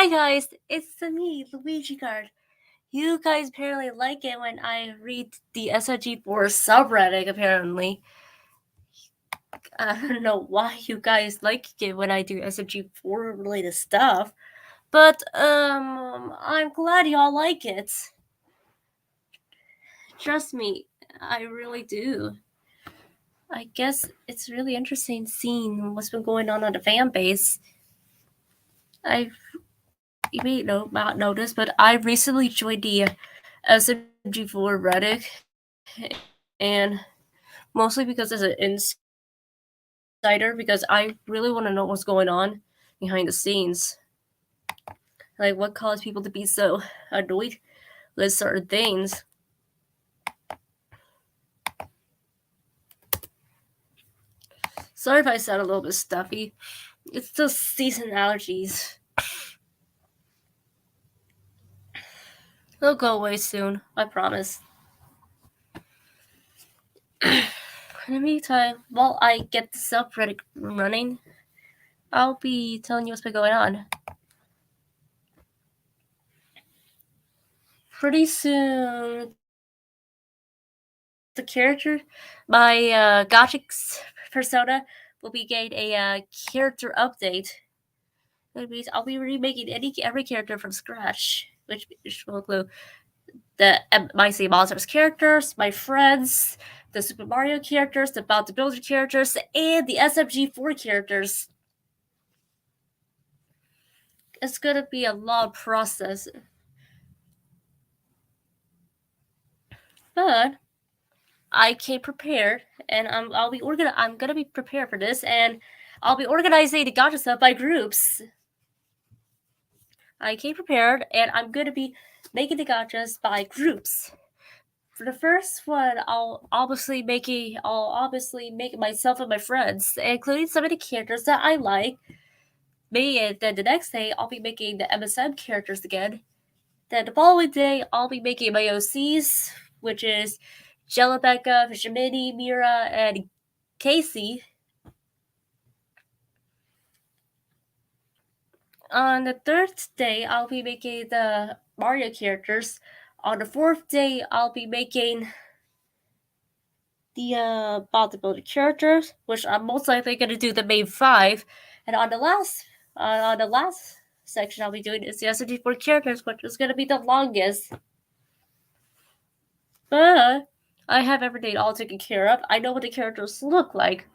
Hi guys, it's me, Luigigart. You guys apparently like it when I read the SMG4 subreddit, apparently. I don't know why you guys like it when I do SMG4 related stuff, but I'm glad y'all like it. Trust me, I really do. I guess it's really interesting seeing what's been going on the fan base. You may not notice, but I recently joined the SMG4 Reddit, and mostly because as an insider, because I really want to know what's going on behind the scenes, like what caused people to be so annoyed with certain things. Sorry if I sound a little bit stuffy. It's just season allergies. They'll go away soon, I promise. In the meantime, while I get the subreddit running, I'll be telling you what's been going on. Pretty soon, the character, my Gothic persona, will be getting a character update. That means I'll be remaking every character from scratch, which will include the My Sea Monsters characters, my friends, the Super Mario characters, the About to Builder characters, and the SMG4 characters. It's gonna be a long process, but I came prepared, and I'm gonna be prepared for this, and I'll be organizing the gacha stuff by groups. I came prepared, and I'm gonna be making the gachas by groups. For the first one, I'll obviously make it myself and my friends, including some of the characters that I like. Maybe then the next day, I'll be making the MSM characters again. Then the following day, I'll be making my OCs, which is Jellibeca, Fishermini, Mira, and Casey. On the third day, I'll be making the Mario characters. On the fourth day, I'll be making the about to build the characters, which I'm most likely gonna do the main five. And on the last section, I'll be doing is the SMG4 characters, which is gonna be the longest. But I have everything all taken care of. I know what the characters look like.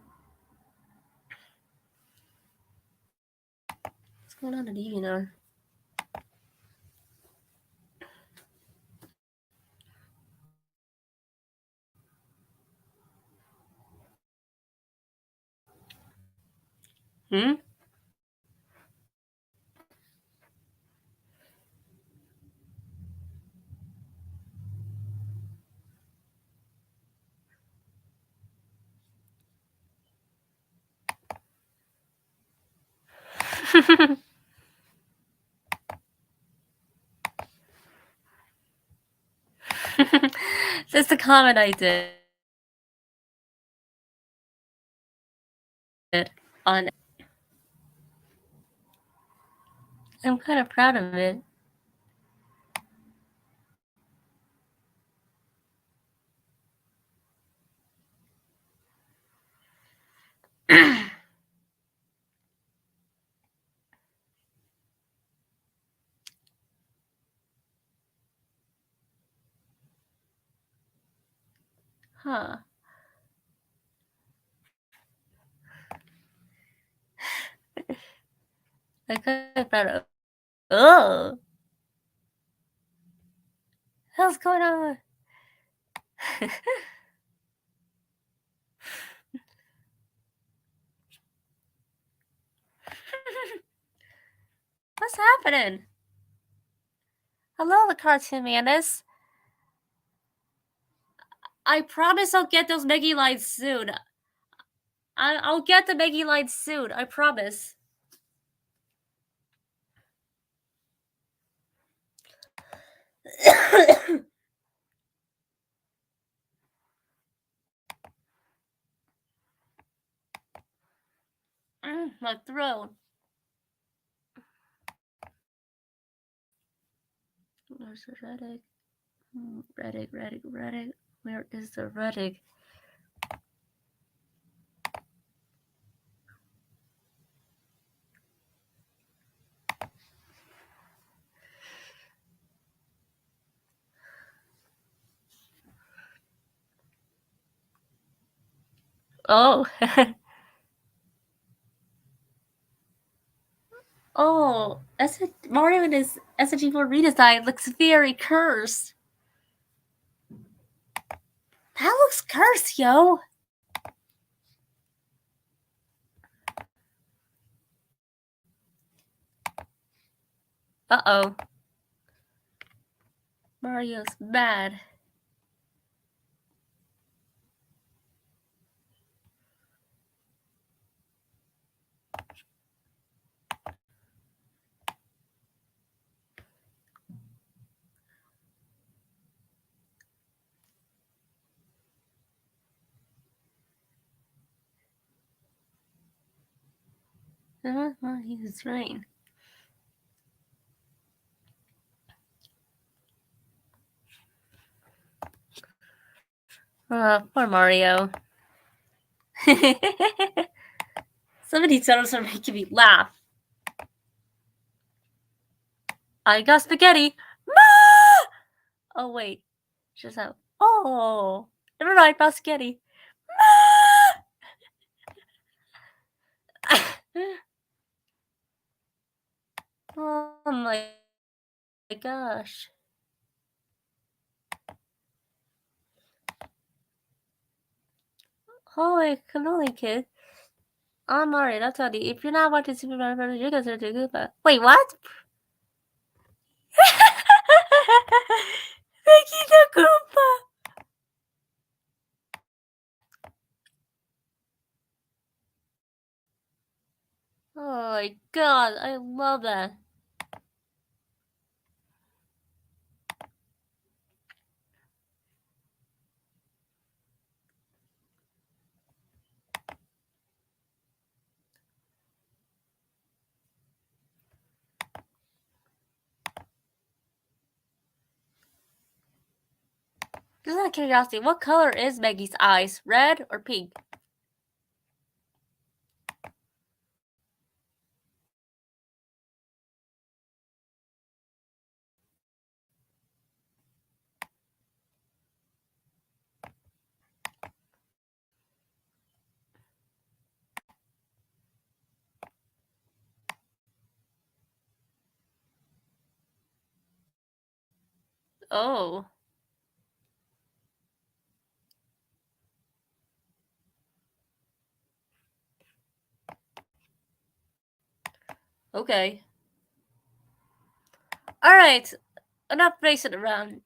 What's going on in the EVNR? Hmm? That's the comment I did on. I'm kind of proud of it. Huh. I'm kind of proud of. Oh, what's going on? What's happening? Hello, the cartoon manis. I promise I'll get those Meggy lines soon. I'll get the Meggy lines soon. I promise. My throat. Where's the Reddit? Reddit. Where is the Reddit? Oh. Oh, Mario in his SMG4 redesign looks very cursed. That looks cursed, yo. Uh-oh. Mario's mad. He's right. Poor Mario. Some of these sounds are making me laugh. I got spaghetti. Ma! Oh, wait. Just out. Oh. Never mind about spaghetti. Oh my gosh. Holy cannoli, kid. I'm alright, I'll tell you. If you're not watching Superman Brothers, you're gonna do good. Wait, what? Mickey the Goomba! Oh my god, I love that. Just out of curiosity, what color is Maggie's eyes? Red or pink? Oh. Okay. Alright. Enough racing around.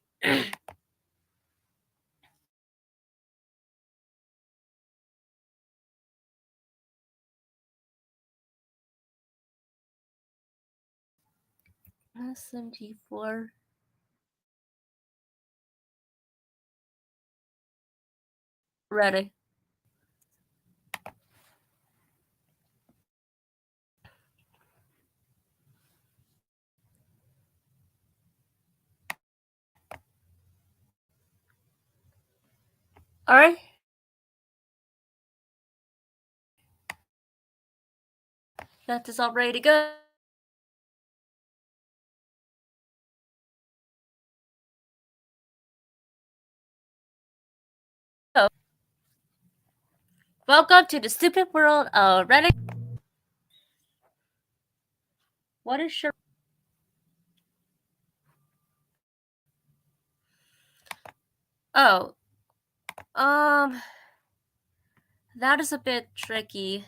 SMG4. Ready. Alright. Got this all ready to go. Welcome to the stupid world of Reddit. What is your... Oh. That is a bit tricky.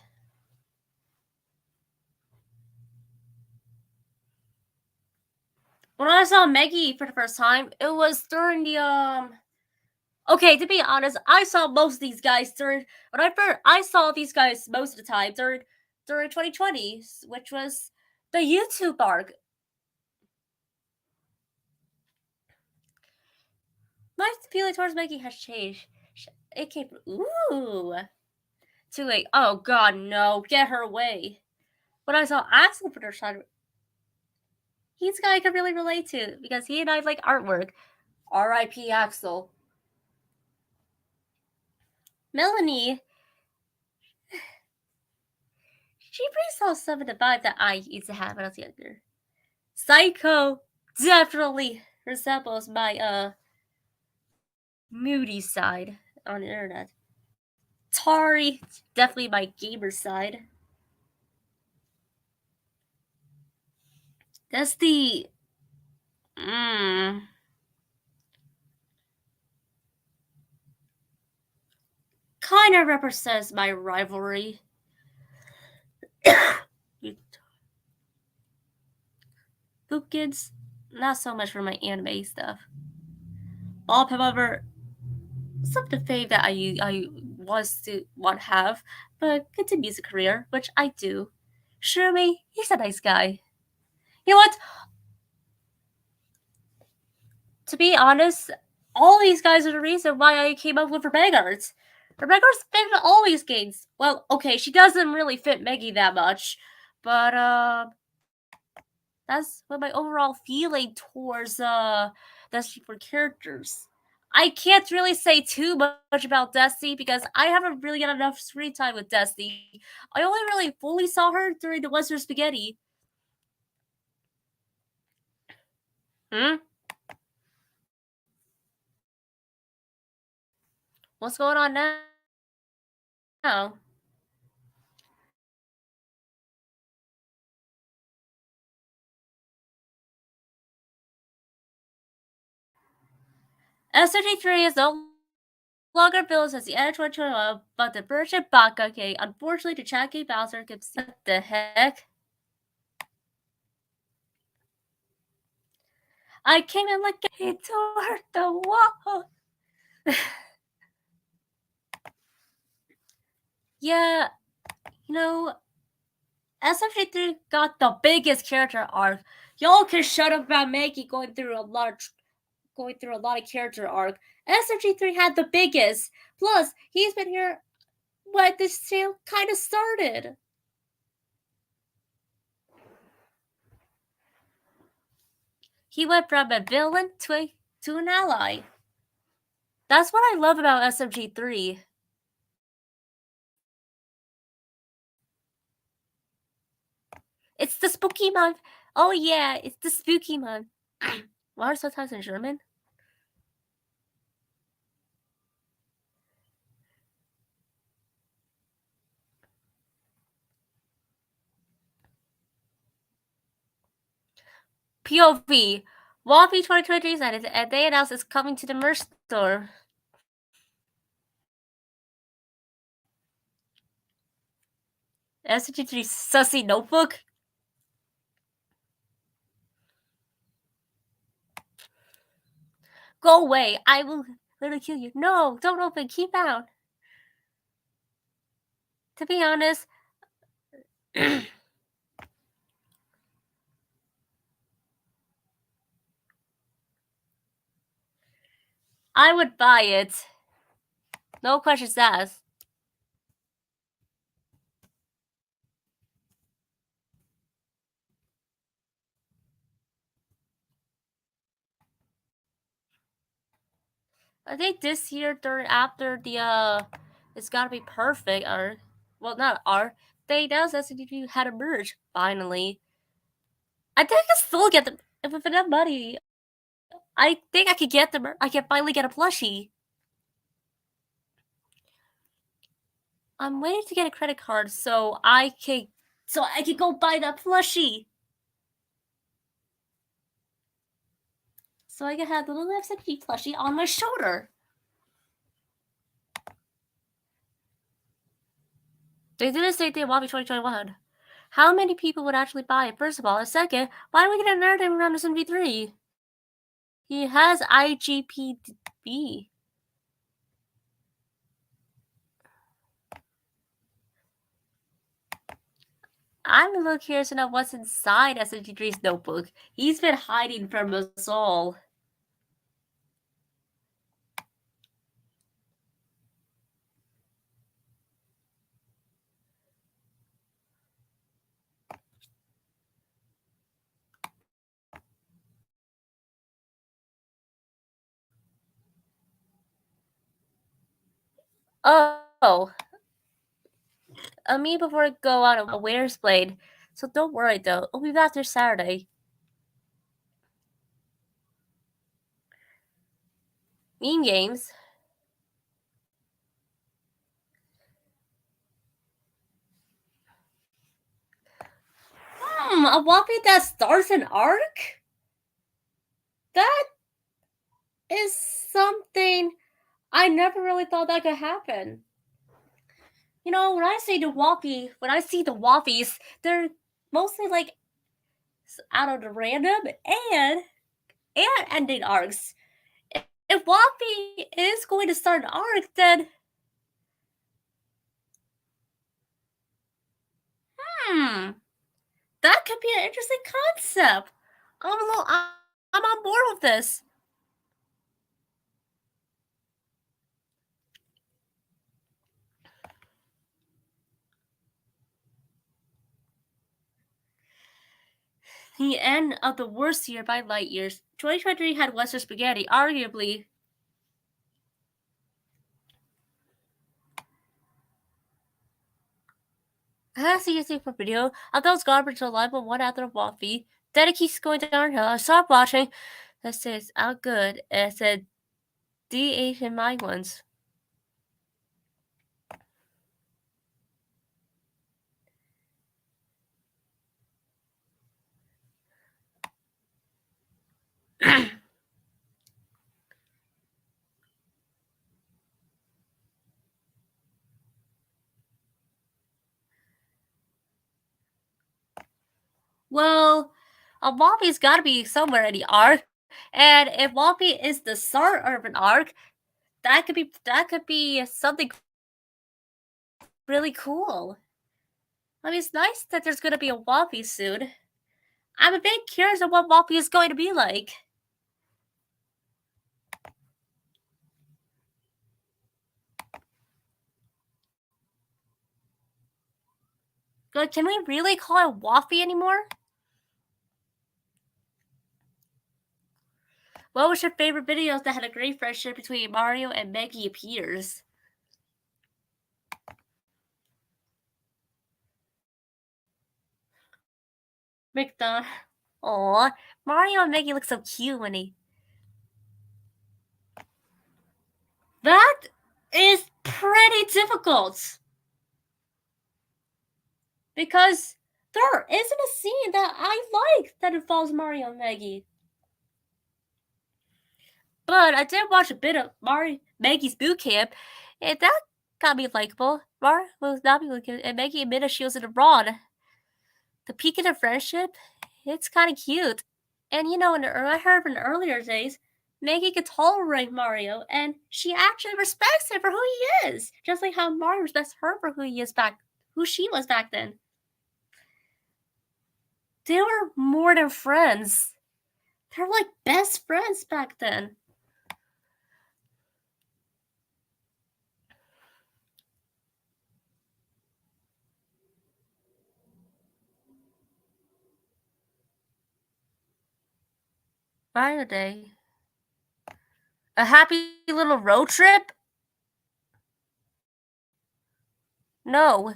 When I saw Maggie for the first time, it was during the Okay, to be honest, I saw most of these guys during I saw these guys most of the time during 2020, which was the YouTube arc. My feeling towards Maggie has changed. It came ooh to like, oh god, no, get her away. When I saw Axel for the first time, He's a guy I can really relate to because he and I like artwork. R.I.P. Axel. Melanie, she brings out some of the vibe that I used to have when I was younger. Psycho definitely resembles my moody side on the internet. Tari, definitely my gamer side. That's the kind of represents my rivalry. Boopkins, not so much for my anime stuff. Bob, however, some of the fame that I want to have, but continues a career, which I do. Shirley, he's a nice guy. You know what? To be honest, all these guys are the reason why I came up with Rebegards. Rebegards been always gains. Well, okay, she doesn't really fit Meggy that much, but that's what my overall feeling towards Destiny for characters. I can't really say too much about Destiny because I haven't really got enough screen time with Destiny. I only really fully saw her during the Western Spaghetti. Hmm? What's going on now? SMG3 is no longer billed as the Edge 1 but the Merchant Bakake. Unfortunately, the Chatty Bowser gives what the heck? I came in like he tore the wall. Yeah, you know, SMG3 got the biggest character arc. Y'all can shut up about Maggie going through a lot of character arc. SMG3 had the biggest. Plus, he's been here when this tale kind of started. He went from a villain to an ally. That's what I love about SMG3. It's the spooky month. Oh yeah, it's the spooky month. What are subtitles in German? POV. Waffy 2023 said and they announced it's coming to the merch store. SMG3 Sussy Notebook? Go away. I will literally kill you. No, don't open. Keep out. To be honest, I would buy it. No questions asked. I think this year, after the it's gotta be perfect, or well, not R. They announced SMG3 had a merge finally. I think I can still get them if with enough money. I think I could get them. I can finally get a plushie. I'm waiting to get a credit card so I can go buy that plushie. So I can have the little SMG plushie on my shoulder. They did the same thing in Wabi 2021. How many people would actually buy it? First of all, and second, why do we get a narrative around SMG3? He has IGPB. I'm a little curious to know what's inside SMG3's notebook. He's been hiding from us all. Oh, me before I go on a winter's blade. So don't worry though. I'll be back there Saturday. Meme games. A Whoppy that starts an arc? That is something I never really thought that could happen. You know, when I see the Whoppies, they're mostly like out of the random and ending arcs. If Whoppy is going to start an arc, then that could be an interesting concept. I'm on board with this. The end of the worst year by light years. 2023 had Western Spaghetti, arguably. I see a super video of those garbage alive but one after a Waffy. Then it keeps going downhill. I stopped watching. That says out good. And it said DH in my ones. Well, a Waffy's got to be somewhere in the arc, and if Waffy is the start of an arc, that could be something really cool. I mean, it's nice that there's gonna be a Waffy soon. I'm a bit curious of what Waffy is going to be like. Like, can we really call it Waffy anymore? What was your favorite videos that had a great friendship between Mario and Maggie appears? McDonald. Aw, Mario and Maggie look so cute when they. That is pretty difficult. Because there isn't a scene that I like that involves Mario and Maggie. But I did watch a bit of Maggie's boot camp, and that got me likable. Mar was not me likable, and Maggie admitted she was in the wrong. The peak of their friendship, it's kind of cute. And you know, I heard in the earlier days, Maggie could tolerate Mario, and she actually respects him for who he is, just like how Mario respects her for who she was back then. They were more than friends. They were like best friends back then. Mario Day. A happy little road trip? No.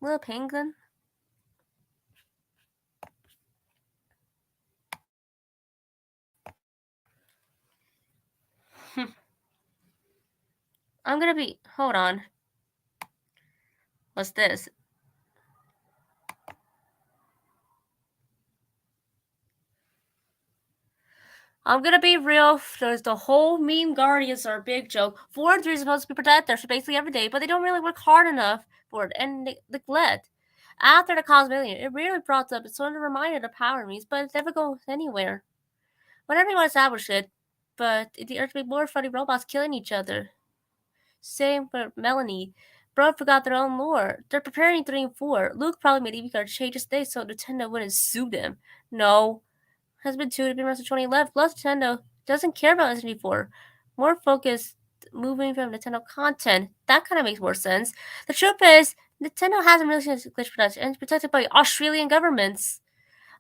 Little penguin? I'm gonna be. Hold on. What's this? I'm gonna be real. There's the whole meme guardians are a big joke. 4 and 3 are supposed to be protectors basically every day, but they don't really work hard enough for it and neglect. After the cosmillion, it really brought up. It's sort of reminded of power memes, but it never goes anywhere. When everyone established it, but the Earth made more funny robots killing each other. Same for Melanie. Bro forgot their own lore. They're preparing 3 and 4. Luke probably made Luigigart change his date so Nintendo wouldn't sue them. No. Has been 2 to be around 2011. Plus, Nintendo doesn't care about SMG4. More focused moving from Nintendo content. That kind of makes more sense. The truth is, Nintendo hasn't really seen glitch production and it's protected by Australian governments.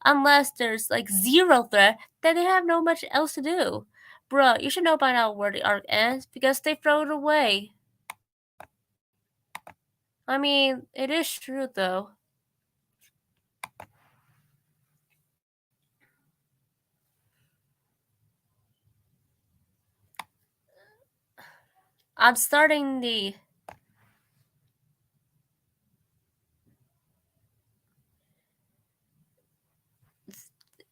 Unless there's like zero threat, then they have no much else to do. Bruh, you should know by now where the arc ends because they throw it away. I mean, it is true though. I'm starting the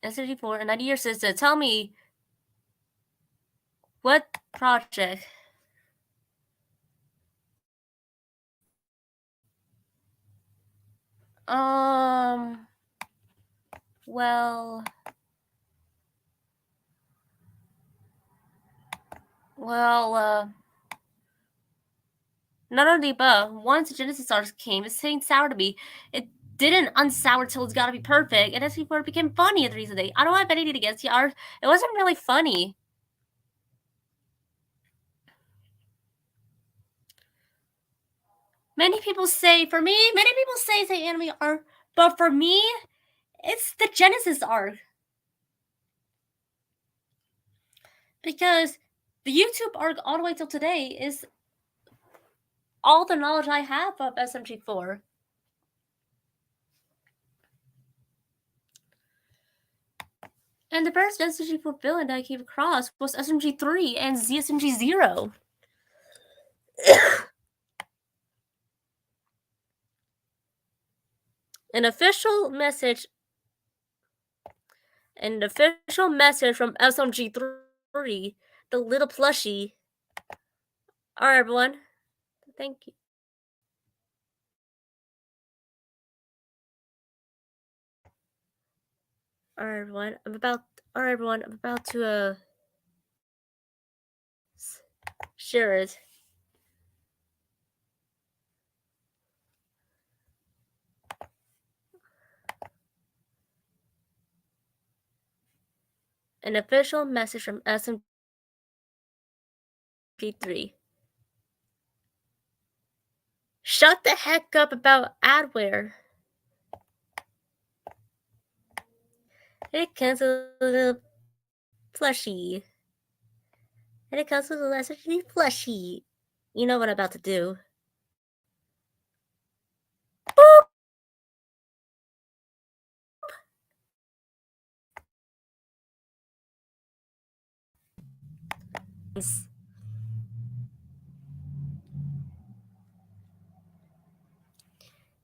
SMG4 and your sister. Tell me what project? Well, none of the above. Once the Genesis arc came, it's staying sour to me. It didn't unsour till it's gotta be perfect, and SMG4 became funny at the recent day. I don't have anything against the art. It wasn't really funny. Many people say it's the anime art, but for me, it's the Genesis arc. Because the YouTube arc all the way till today is all the knowledge I have of SMG4. And the first SMG4 villain that I came across was SMG3 and ZSMG0. An official message from SMG3, the little plushie. Alright, everyone. Thank you. Alright, everyone. I'm about to share it. An official message from SMG3. Shut the heck up about adware. It comes with a little plushie. And it comes with a SMG plushie. You know what I'm about to do. Boop!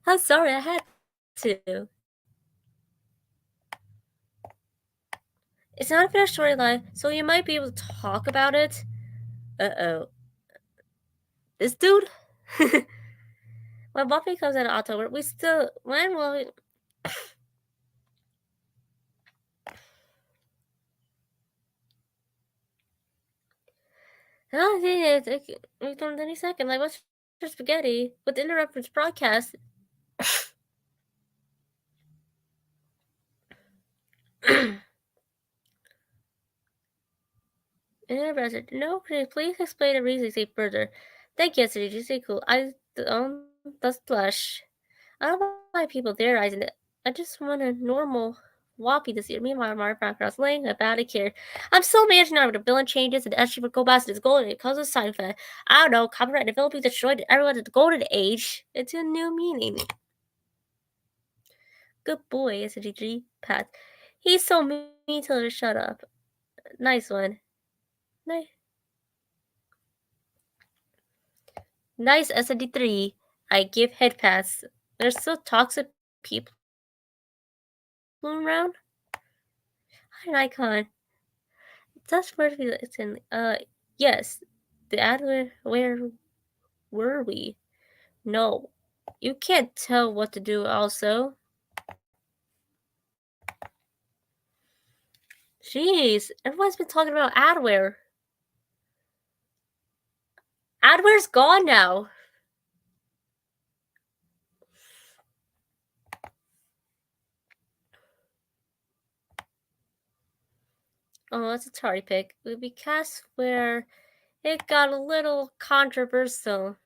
I'm sorry, I had to. It's not a finished storyline, so you might be able to talk about it. Uh-oh. This dude? When Buffy comes out in October, when will we... I don't think it's any second. Like, what's your spaghetti? With the interruptions broadcast. Interested. No, please explain the reason further. Thank you, SDG. Say cool. That's blush. I don't know why people theorizing it. I just want a normal Whoppy this year. Meanwhile, Mario Cross laying about it here. I'm still managing now with the villain changes and the SG for go back to its goal and it causes side effect. I don't know, copyright developing destroyed everyone at the golden age. It's a new meaning. Good boy, SDG. Pat. He's so mean, tell her to shut up. Nice one. Nice SND3. I give head pass. There's still toxic people around. Hi, an icon. That's where it's in. Yes. The ad where were we? No. You can't tell what to do also. Jeez, everyone's been talking about adware. Adware's gone now. Oh, that's a tardy pick. It would be cast where it got a little controversial.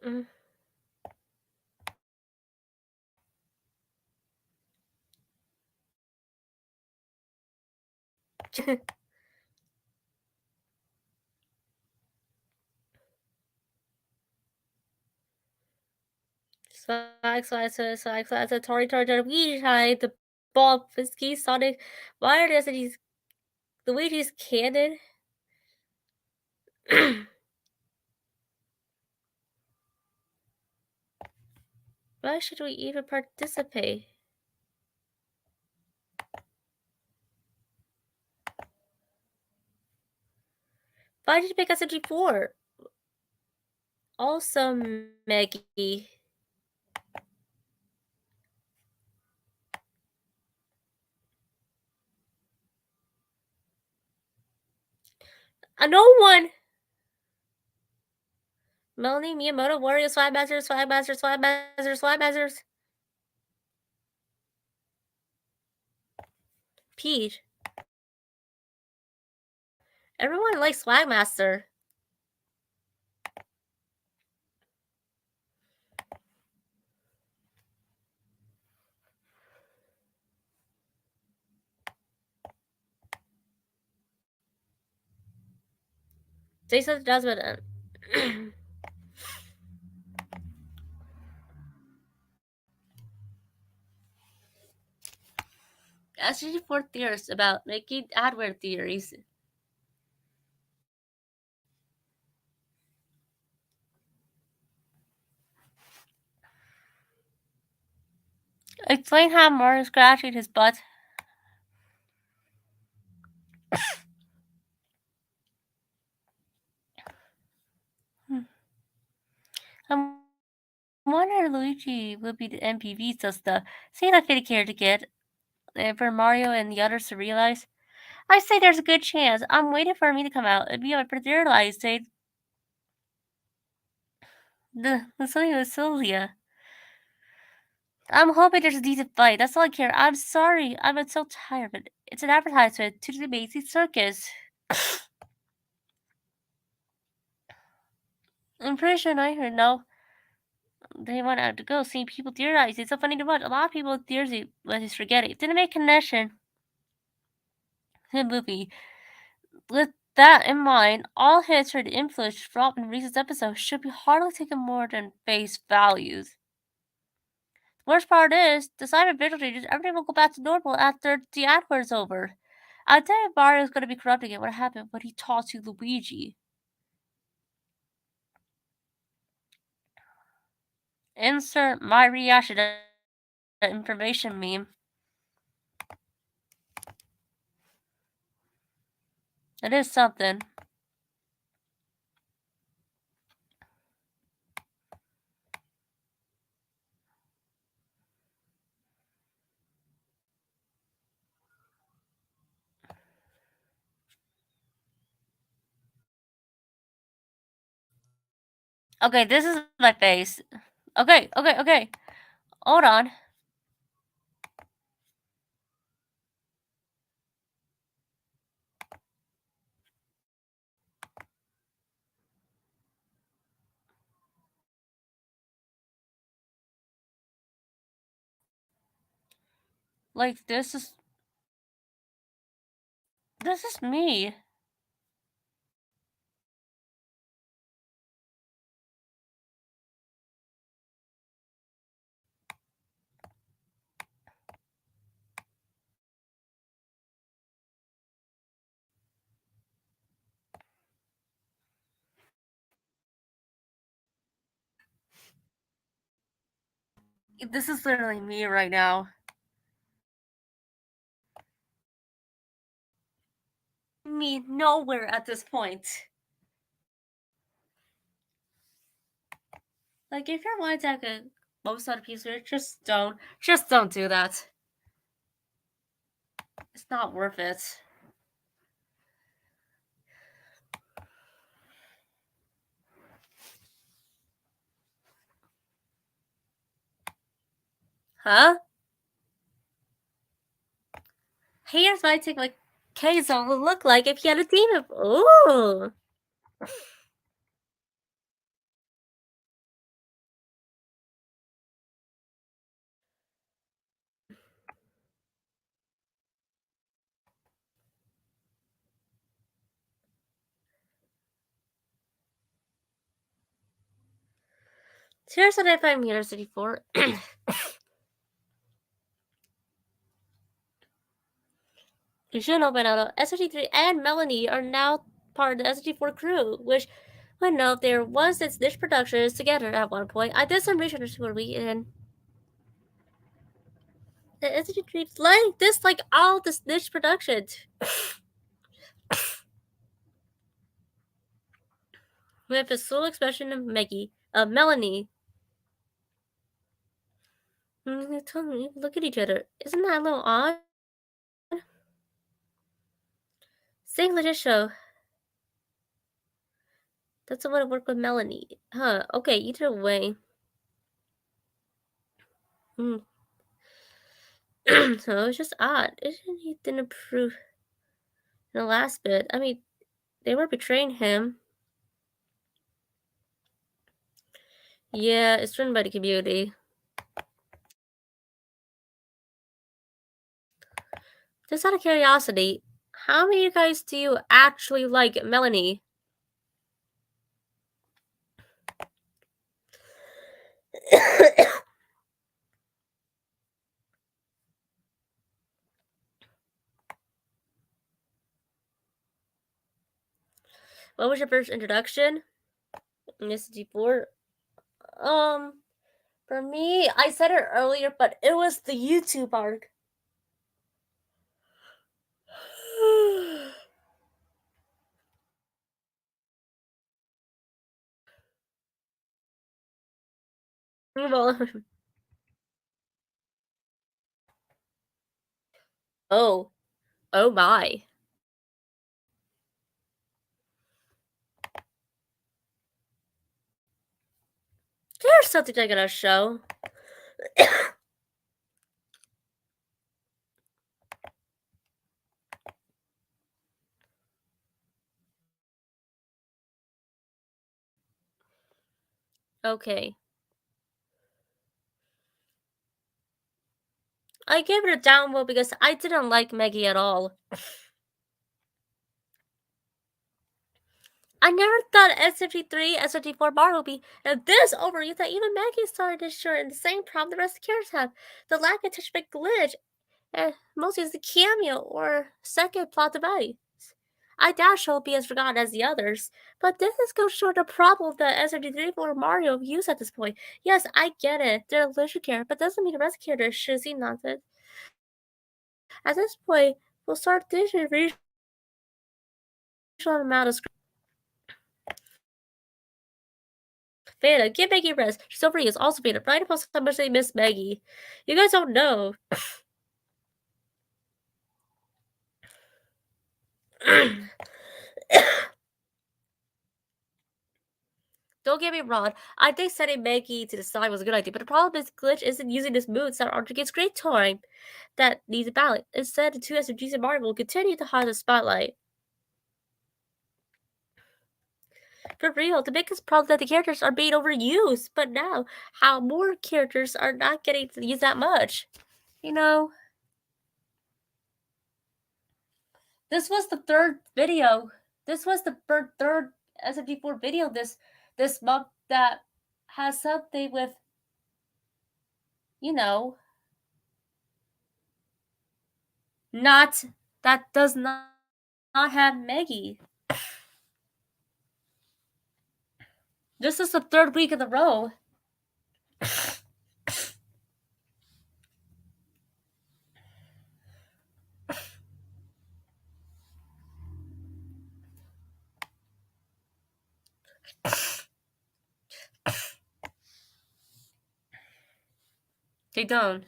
Mm. Tori, we hide the Bob Whiskey, Sonic, why does these Luigi's cannon? Why should we even participate? Why did you pick SMG4? Also, Maggie. No one! Melanie, Miyamoto, Wario, Swagmasters, Swagmasters, Swagmasters, Swagmasters. Peach. Everyone likes Swagmaster. Jason Desmond. SG4 theories about making adware theories. Explain how Mario scratching his butt. I'm wondering Luigi will be the MPV so stuff. Seems like a character to get. And for Mario and the others to realize. I say there's a good chance. I'm waiting for me to come out and be able to realize the Sylvia with Sylvia. I'm hoping there's a decent fight. That's all I care. I'm sorry. I'm so tired of it. It's an advertisement to the amazing circus. I'm pretty sure I heard no. They went out to go seeing people theorize. It's so funny to watch. A lot of people theorize, but just forget it. Didn't make connection to the movie. With that in mind, all hits for the influence dropped in recent episodes should be hardly taken more than face values. The worst part is, the cyber visual changes, everything will go back to normal after the advert is over. I tell you Mario's gonna be corrupt again. What happened when he talked to Luigi? Insert my reaction to that information meme. It is something. Okay, this is my face. Okay. Hold on. Like, this is me. This is literally me right now. Me nowhere at this point. Like, if you're wanting to have a most out of people, just don't do that. It's not worth it. Huh? Here's what I think like K-Zone would look like if he had a team of. Ooh. Here's what I find here, SMG4. You should know by now, SMG3 and Melanie are now part of the SMG4 crew, which I know there was its niche productions together at one point. I did some research for me, and the SMG3 like all this niche productions. With a sole expression of Melanie. Tell me, look at each other. Isn't that a little odd? Same legit show. That's the way to work with Melanie. Huh, okay, either way. So it's just odd. Isn't he didn't approve in the last bit? I mean, they were betraying him. Yeah, it's written by the community. Just out of curiosity, how many of you guys do you actually like Melanie? What was your first introduction? SMG4? For me, I said it earlier, but it was the YouTube arc. Well, oh, oh my. There's something I gotta show. Okay. I gave it a downvote because I didn't like Maggie at all. I never thought SMG3, SMG4 Mario would be this overused that even Maggie started to share in the same problem the rest of the characters have. The lack of touchback glitch, and mostly as a cameo or second plot device. I doubt she'll be as forgotten as the others, but this is goes short the problem that SMG3 or Mario use at this point. Yes, I get it, they're a leisure character, but doesn't mean the rest of the characters should see nonsense. At this point, we'll start dishing a reasonable amount of Vanna, give Maggie a rest. She's overused. Also, Vanna, write about how much they miss Maggie. You guys don't know. Don't get me wrong. I think setting Maggie to the side was a good idea, but the problem is Glitch isn't using this mood that Archer gets great time that needs a balance. Instead, the two SMGs and Mario will continue to hide the spotlight. For real, the biggest problem that the characters are being overused, but now how more characters are not getting to use that much. You know, this was the third video. This was the third SMG4 video this month that has something with, you know, not that does not have Maggie. This is the third week in a row. They don't.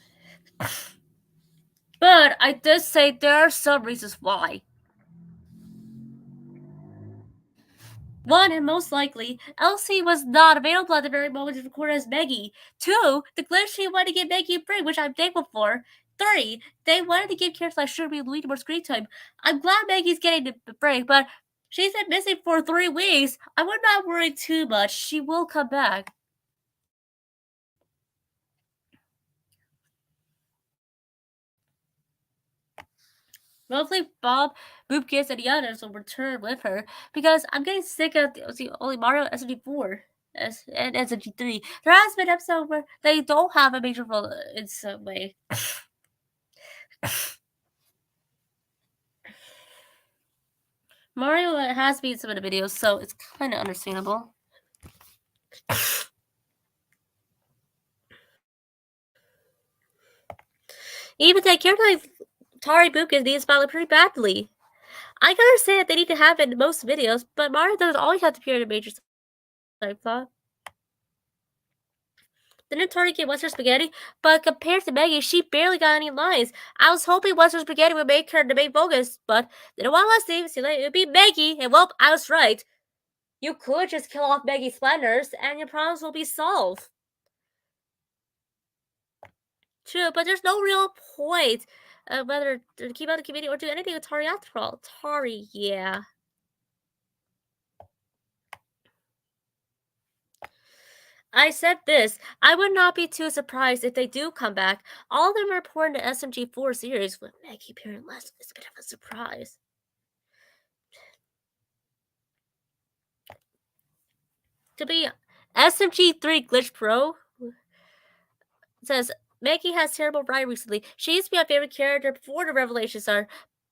But I did say there are some reasons why. One, and most likely, Elsie was not available at the very moment to record as Maggie. Two, the glitch she wanted to give Maggie a break, which I'm thankful for. Three, they wanted to give characters like Sugar Luigi more screen time. I'm glad Maggie's getting the break, but she's been missing for 3 weeks. I would not worry too much. She will come back. Hopefully Bob, Boopkins, and the others will return with her because I'm getting sick of the only Mario SMG4. and SMG3. There has been episodes where they don't have a major role in some way. Mario has been in some of the videos, so it's kind of understandable. Even that character like Tari Bukas needs Violet pretty badly. I can understand that they need to have it in most videos, but Mario doesn't always have to appear in a major side plot. Didn't Tari get Western Spaghetti? But compared to Maggie, she barely got any lines. I was hoping Western Spaghetti would make her the main focus, but didn't want to listen. So it would be Maggie, and well, I was right. You could just kill off Maggie's splendors, and your problems will be solved. True, but there's no real point whether to keep out the committee or do anything with Tari after all. Tari, yeah. I said this. I would not be too surprised if they do come back. All of them are important in the SMG4 series, with Maggie appearing less is a bit of a surprise. To be SMG3 Glitch Pro says Maggie has terrible ride recently. She used to be my favorite character before the revelations are,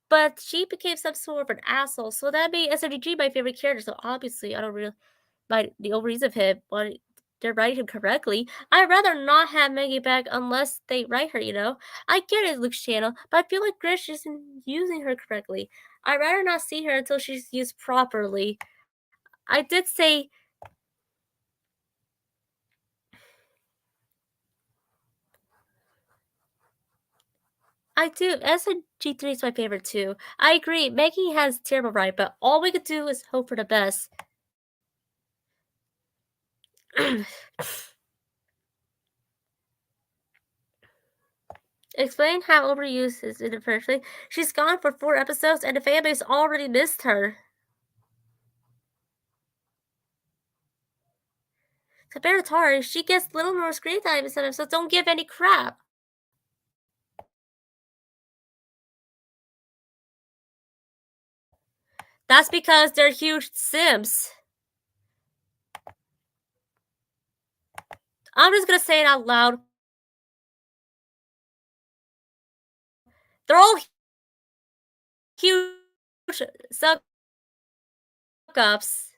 but she became some sort of an asshole. So that made SMG my favorite character. So obviously, I don't really by the ovaries of him, but they're writing him correctly. I'd rather not have Maggie back unless they write her, you know? I get it, Luke's channel, but I feel like Grish isn't using her correctly. I'd rather not see her until she's used properly. I did say I do. SMG3 is my favorite too. I agree. Maggie has terrible right, but all we could do is hope for the best. Explain how overused is in the first place. She's gone for 4 episodes and the fanbase already missed her. Compared to Tari, she gets little more screen time instead of so don't give any crap. That's because they're huge Sims. I'm just gonna say it out loud. They're all huge suck ups.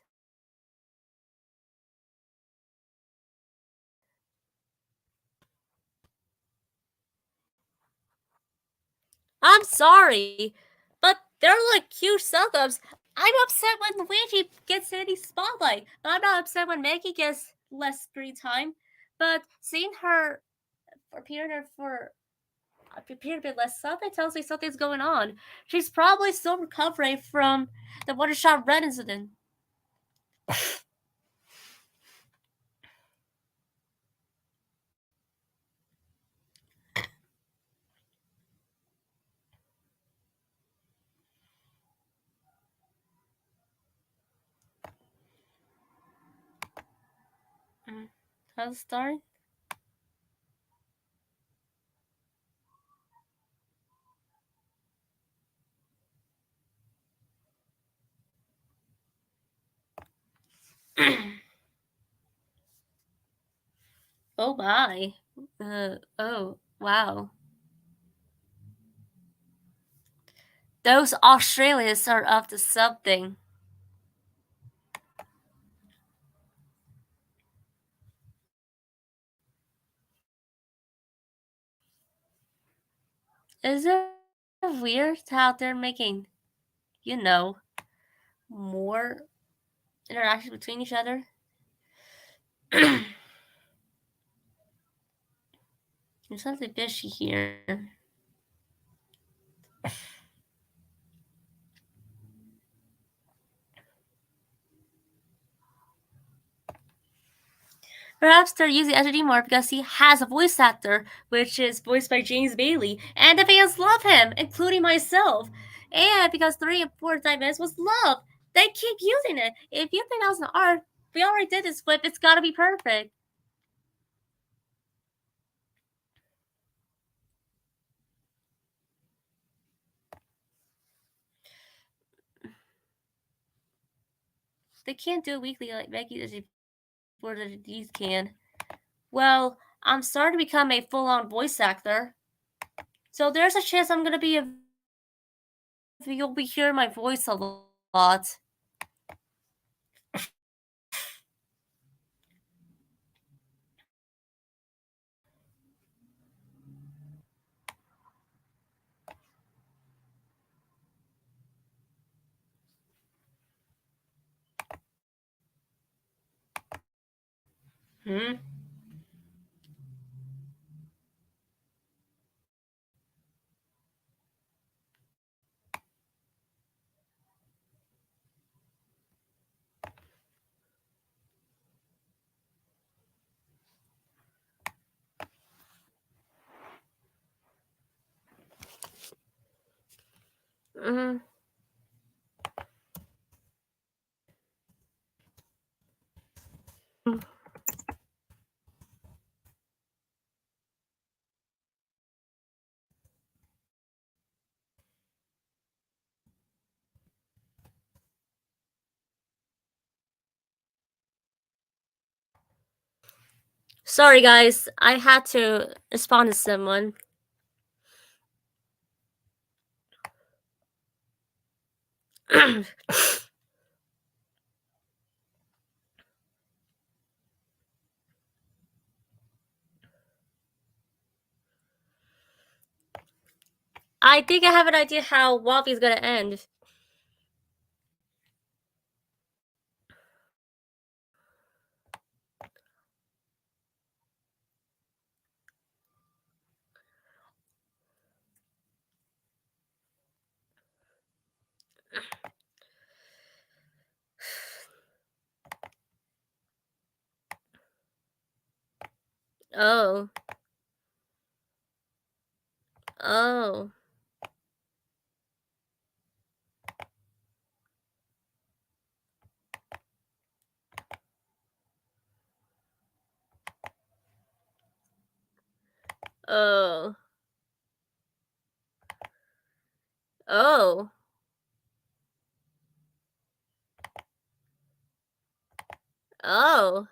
I'm sorry, but they're like huge suck ups. I'm upset when Luigi gets any spotlight. I'm not upset when Maggie gets less screen time. But seeing her appear a bit less something tells me something's going on. She's probably still recovering from the water shot red incident. How's it start? Oh my. Oh, wow. Those Australians are up to something. Is it weird how they're making, you know, more interaction between each other? There's something fishy here. Perhaps they're using Edgy more because he has a voice actor, which is voiced by James Bailey, and the fans love him, including myself. And because 3 and 4 Diamonds was love, they keep using it. If you think that was an art, we already did this flip, it's gotta be perfect. They can't do it weekly like Becky does for the these can. Well, I'm starting to become a full-on voice actor. So there's a chance I'm gonna be you'll be hearing my voice a lot. Hmm? Mm-hmm. Sorry, guys. I had to respond to someone. I think I have an idea how Waffy's gonna end. Oh. Oh. Oh. Oh. Oh.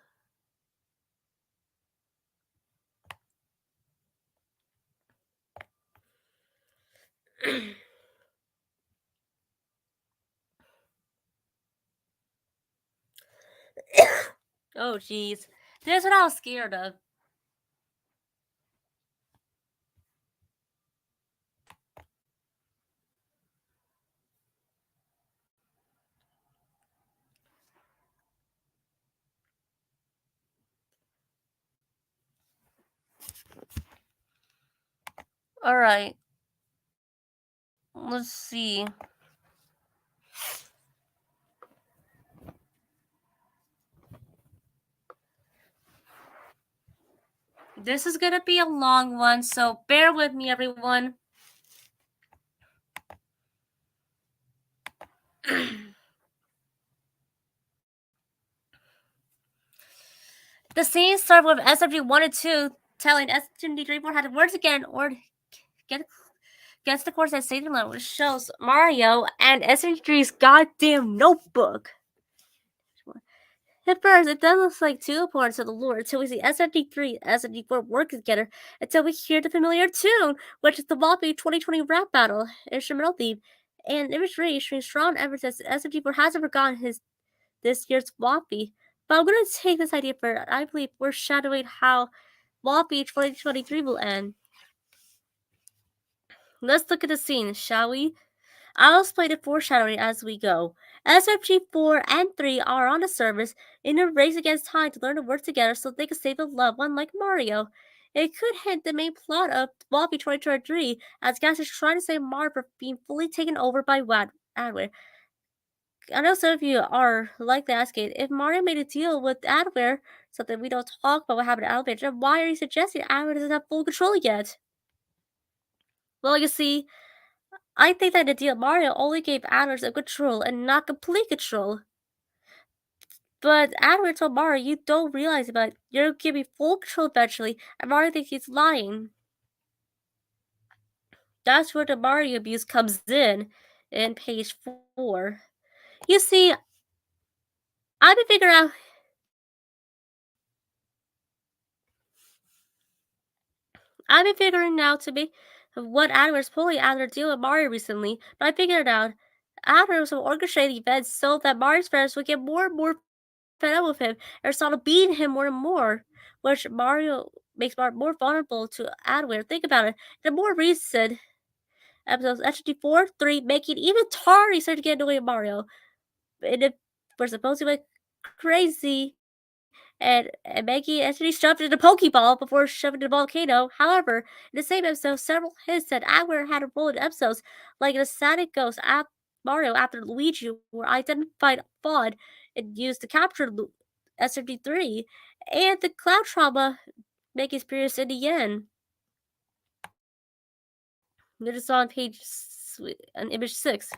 Oh, jeez. This is what I was scared of. Alright. Let's see. This is gonna be a long one, so bear with me, everyone. The scene started with SMG1 and 2 telling SMG3 how to work again or gets the course at Satan level, which shows Mario and SMG3's goddamn notebook. At first, it does look like two parts of the lore until we see SMG3 and SMG4 work together until we hear the familiar tune, which is the Whoppy 2020 rap battle instrumental theme. And imagery showing strong evidence that SMG4 hasn't forgotten this year's Whoppy. But I'm going to take this idea for, I believe, foreshadowing how Whoppy 2023 will end. Let's look at the scene, shall we? I'll explain the foreshadowing as we go. SMG4 and 3 are on the surface in a race against time to learn to work together so they can save a loved one like Mario. It could hint the main plot of Wappy 2023 as Gas is trying to save Mario from being fully taken over by Adware. I know some of you are likely asking if Mario made a deal with Adware, something we don't talk about what happened to Adware, then why are you suggesting Adware doesn't have full control yet? Well, you see, I think that the deal Mario only gave Adler some control and not complete control. But Adler told Mario, you don't realize it, but you're giving full control eventually, and Mario thinks he's lying. That's where the Mario abuse comes in page 4. You see, I've been figuring out I've been figuring out to be what Adler's pulling out of their deal with Mario recently, but I figured it out. Adler was orchestrating events so that Mario's friends would get more and more fed up with him and started beating him more and more, which Mario makes Mario more vulnerable to Adler. Think about it. The more recent episodes, SMG4, 3, making even Tari start to get annoyed at Mario. And if we're supposed to be crazy, and Maggie actually shoved in a Pokeball before shoving in a volcano. However, in the same episode, several hints that Agware had a role in episodes like the Static Ghost at Mario after Luigi were identified flawed and used to capture SMD3, and the Cloud Trauma Maggie's experience in the end. This is on on image 6.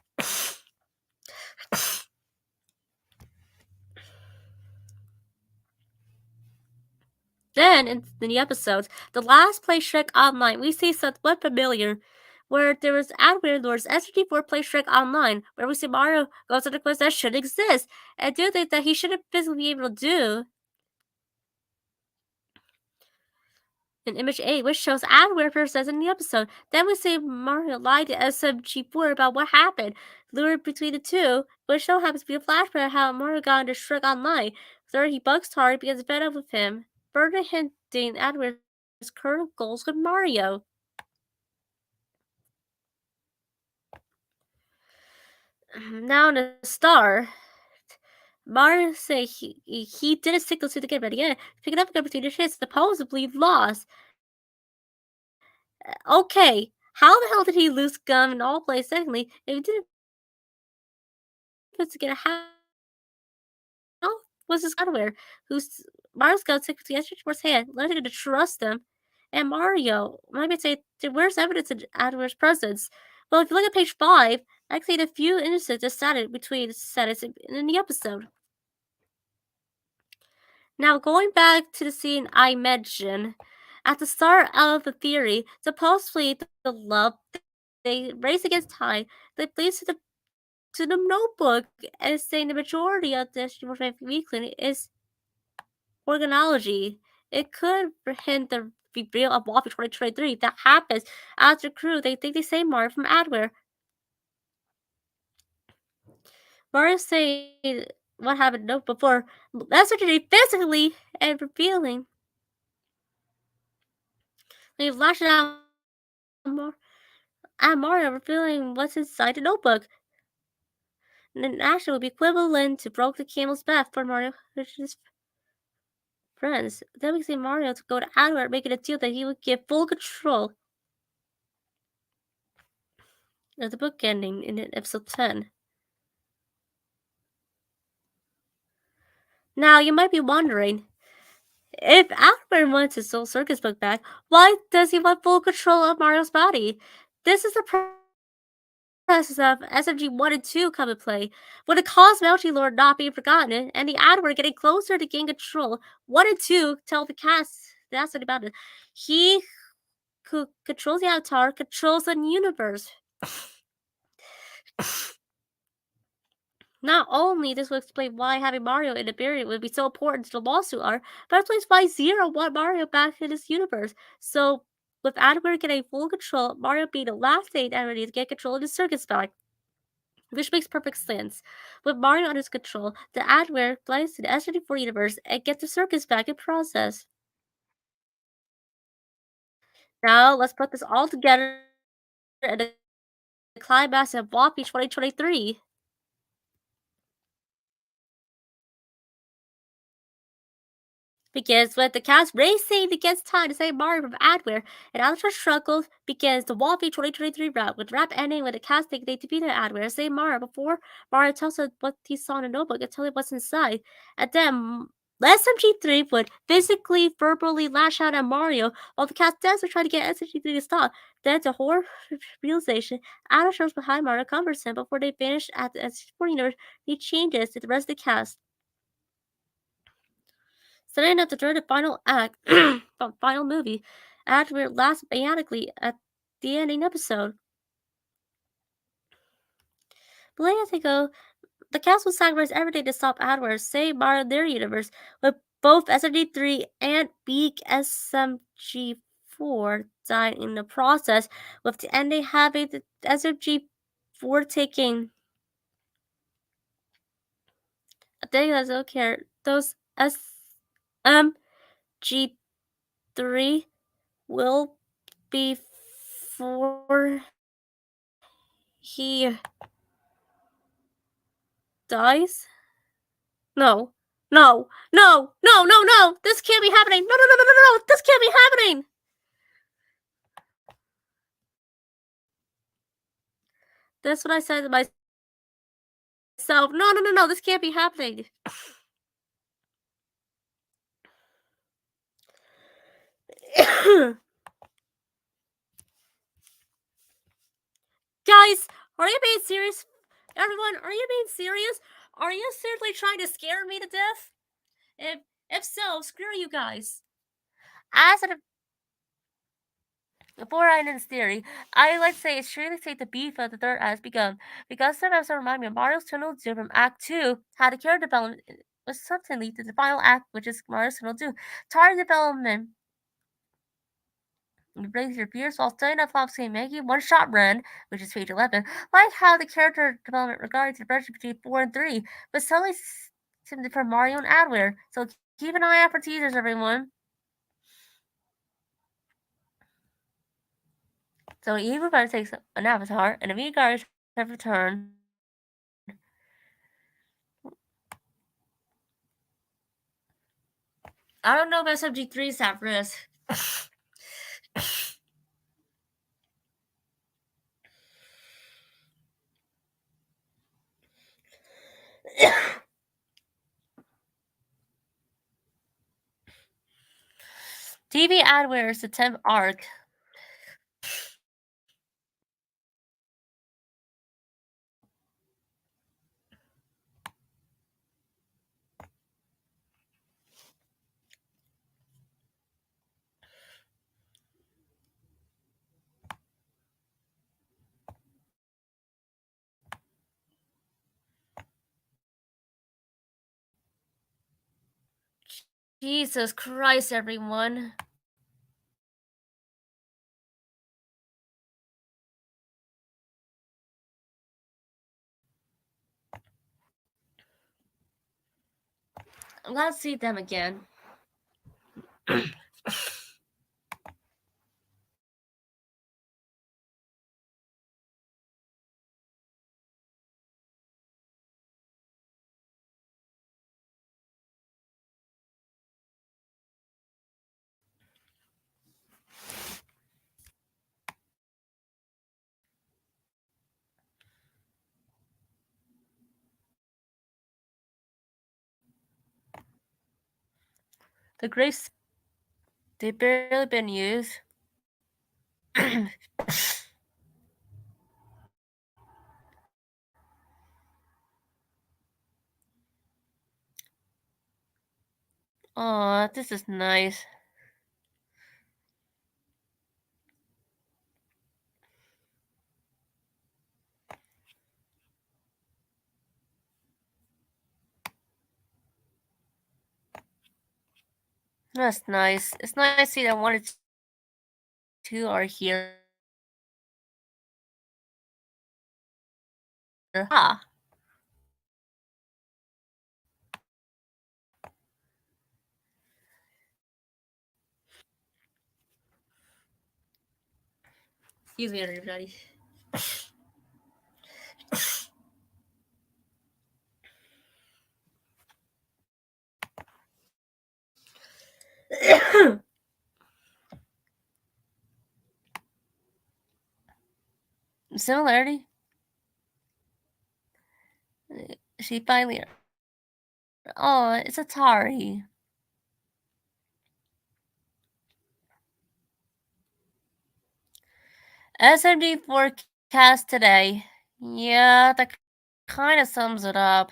Then, in the episodes, the last play Shrek Online, we see something familiar, where there was Adware Lord's SMG4 play Shrek Online, where we see Mario goes on a quest that should exist, and do things that he shouldn't physically be able to do. In image 8, which shows Adware first says in the episode. Then we see Mario lie to SMG4 about what happened, lured between the two, which show happens to be a flashback of how Mario got into Shrek Online. Third, he bugs Tari because fed up with him, further hinting Adware's current goals with Mario. Now in the star, Mario say he didn't signal to the game, but again, picking up a opportunity chance supposedly lost. Okay, how the hell did he lose gum in all places? Secondly, if he didn't put together, how was his hardware? Who's Mario's got took to Towards hand, learning to trust him. And Mario, I might say, where's evidence of Adware's presence? Well, if you look at page 5, I can see the few instances decided between status in the episode. Now, going back to the scene I mentioned, at the start of the theory, supposedly the love they race against time, they leads to the notebook and saying the majority of this weekly is organology. It could hint the reveal of Waffle 2023 that happens as the crew. They think they say Mario from Adware. Mario saying what happened no before messaging physically and revealing. They lashed out at Mario, revealing what's inside the notebook. And an action would be equivalent to broke the camel's back for Mario and his friends. Then we see Mario to go to Adware, making a deal that he would give full control of the book ending in episode 10. Now, you might be wondering, if Adware wants his Soul Circus book back, why does he want full control of Mario's body? This is the process of SMG 1 and 2 come into play, with the Cosmology Lord not being forgotten, and the Adware getting closer to gain control. 1 and 2 tell the cast that's what about it. He who controls the Avatar controls the universe. Not only this will explain why having Mario in the period would be so important to the lawsuit arc, but it explains why Zero want Mario back in his universe. So, with Adware getting full control, Mario being the last thing Adware needs to get control of the circus back. Which makes perfect sense. With Mario under his control, the Adware flies to the SMG4 universe and gets the circus back in process. Now, let's put this all together in the climax of Wappy 2023. Begins with the cast racing against time to save Mario from Adware, and Alex's struggle begins the Wappy 2023 route, with rap ending with the cast thinking they defeated Adware and save Mario before Mario tells us what he saw in the notebook and tell him what's inside. And then SMG3 would physically, verbally lash out at Mario while the cast desperately try to get SMG3 to stop. Then, to horror realization, Adam shows behind Mario comforts him before they finish at the SMG4 universe. He changes to the rest of the cast. Setting up the third and final act, final movie, Adware laughs maniacally at the ending episode. But as they go, the cast will sacrifice everything to stop Adware, save Mario in their universe, with both SMG3 and Beak SMG4 SMG4 died in the process, with the ending having the SMG4 taking. I think I don't care. Those SMG3 will be for he dies? No. No. No. No. No. No. This can't be happening. No. No. No. No. No. No. This can't be happening. That's what I said to myself. No. No. No. No. This can't be happening. Guys, are you being serious? Everyone, are you being serious? Are you seriously trying to scare me to death? If so, screw you guys. As an Before I end this theory, I like to say it's surely safe the beef of the third has begun, because some episodes remind me of Mario's Tunnel 2 from Act 2, how the character development was something lead to the final act, which is Mario's Tunnel 2. Target development. You raise your fears while studying up Fox Game Maggie one-shot run, which is page 11, like how the character development regards the progression between 4 and 3, but suddenly simply for Mario and Adware, so keep an eye out for teasers, everyone. So Evil Guard takes an avatar, and Luigigart have returned. I don't know if SMG3 is at risk. TV Adware's the 10th arc. Jesus Christ, everyone. I'm glad to see them again. The grace, they've barely been used. Aw, this is nice. That's nice. It's nice to see that 1 and 2 are here. Ah. Excuse me, everybody. Similarity. She finally. Oh, it's Atari. SMG4 cast today. Yeah, that kind of sums it up.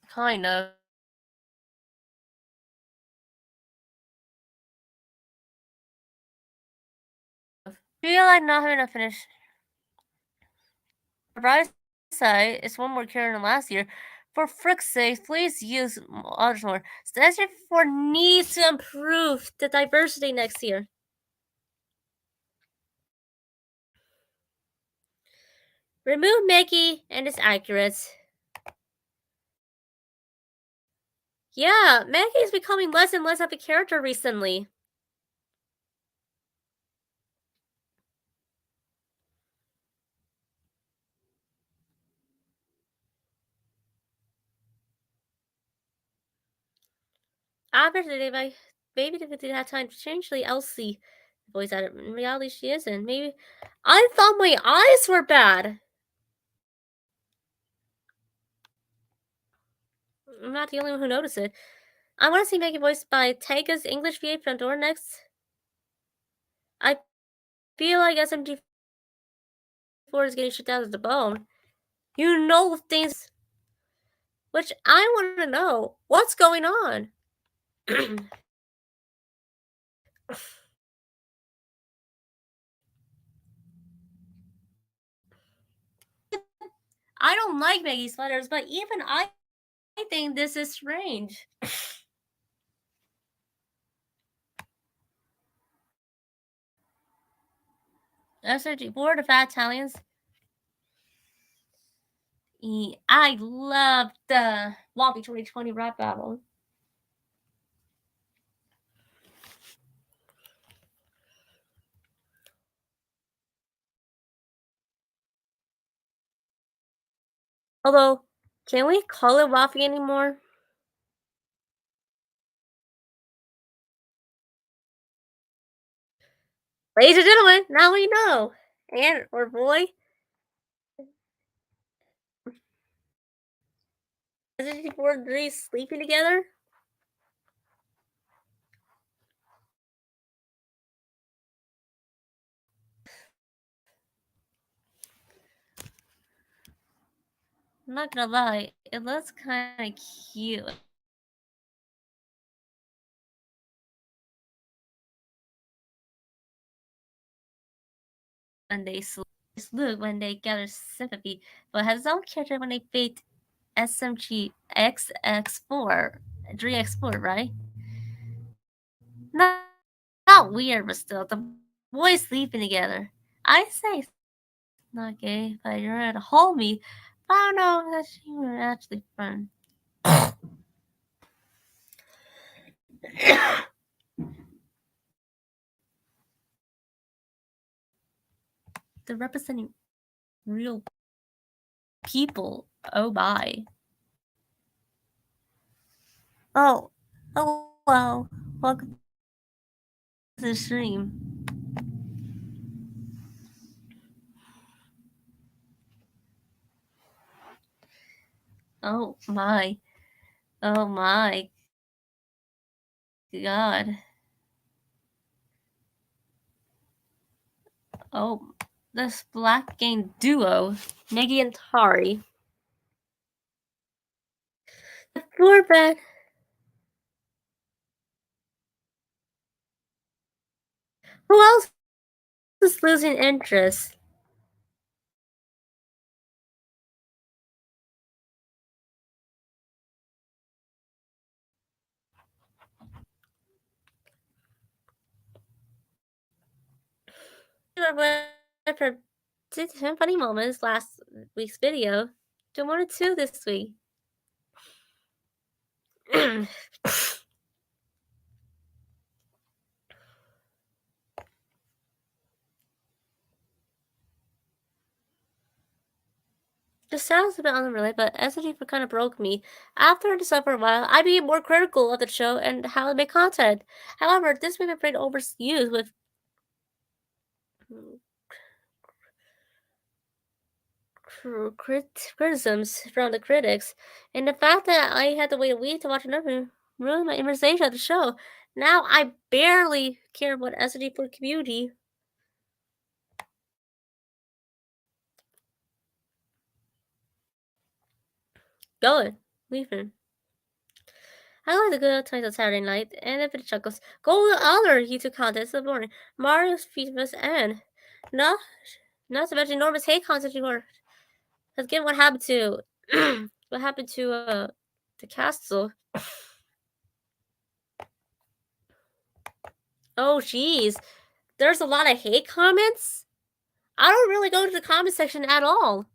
Kind of. Feel like not having to finish. The bright side is one more character than last year. For frick's sake, please use others more. SMG4 needs to improve the diversity next year. Remove Maggie and it's accurate. Yeah, Maggie is becoming less and less of a character recently. Obviously, maybe if they had time to change the Elsie voice out. In reality, she isn't. Maybe I thought my eyes were bad. I'm not the only one who noticed it. I want to see Maggie voiced by Tyga's English VA from Door next. I feel like SMG4 is getting shut down to the bone. You know things, which I want to know. What's going on? I don't like Maggie's letters, but even I think this is strange. SMG4, the Fat Italians. I love the Wampy 2020 rap battle. Although, can we call it Waffy anymore? Ladies and gentlemen, now we know. And, or boy, SMG4 and 3 sleeping together? I'm not gonna lie, it looks kind of cute. When they look when they gather sympathy, but has its own character when they fate SMG XX4, 3X4, right? Not, not weird, but still, the boys sleeping together. I say it's not gay, but you're at a homie. But I don't know if that's even actually fun. They're representing real people. Oh my. Oh, hello. Welcome to the stream. Oh my. Oh my god. Oh, this black gang duo, Negi and Tari. Poor bad. Who else is losing interest? For 10 funny moments last week's video to 1 or 2 this week. This sounds a bit unrelated, but SMG4 kind of broke me. After this for a while, I became more critical of the show and how it made content. However, this may be afraid overused with criticisms from the critics, and the fact that I had to wait a week to watch another ruined my immersation of the show. Now I barely care about SMG4 community. Go it. Leave him. I like the good times of Saturday night, and if it chuckles, go to other YouTube contests in the morning. Mario's feet must end. No, not to mention enormous hate comments anymore. Because given what happened to the castle. Oh jeez. There's a lot of hate comments? I don't really go to the comment section at all.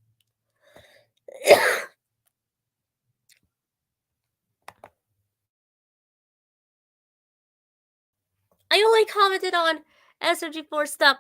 I only commented on SMG4 stuff.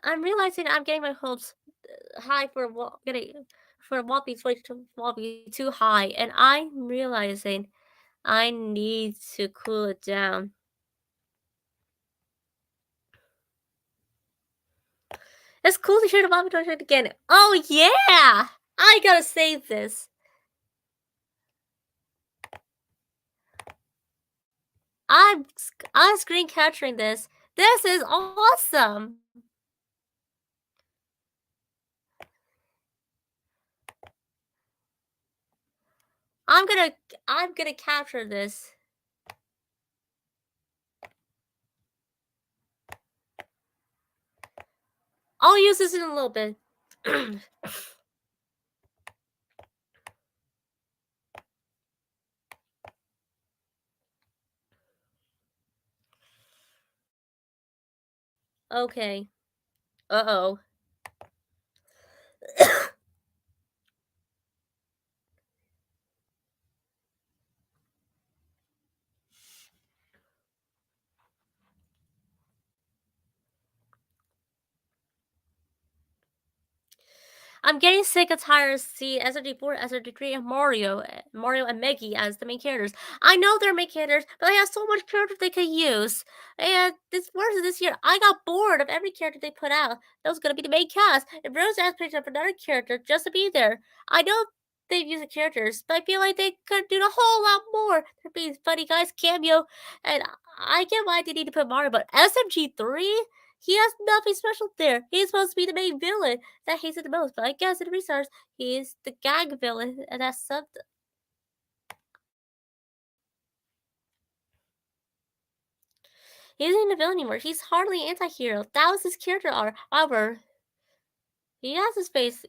I'm realizing I'm getting my hopes high for Whoppy's way to Whoppy too high, and I'm realizing I need to cool it down. It's cool to hear the Whoppy Toy again. Oh yeah! I gotta save this. I'm screen capturing this. This is awesome. I'm gonna capture this. I'll use this in a little bit. Okay. Uh-oh. I'm getting sick and tired of seeing SRD4, SRD3, and Mario and Meggy as the main characters. I know they're main characters, but they have so much characters they could use. And this year, I got bored of every character they put out. That was gonna be the main cast. And Rose asked picked up another character just to be there. I know they've used the characters, but I feel like they could do a whole lot more. There being funny guys cameo, and I get why they need to put Mario, but SMG3. He has nothing special there. He's supposed to be the main villain that hates it the most, but I guess in Restarts, he's the gag villain, and that's something. He isn't a villain anymore. He's hardly an anti-hero. That was his character arc. However, he has his face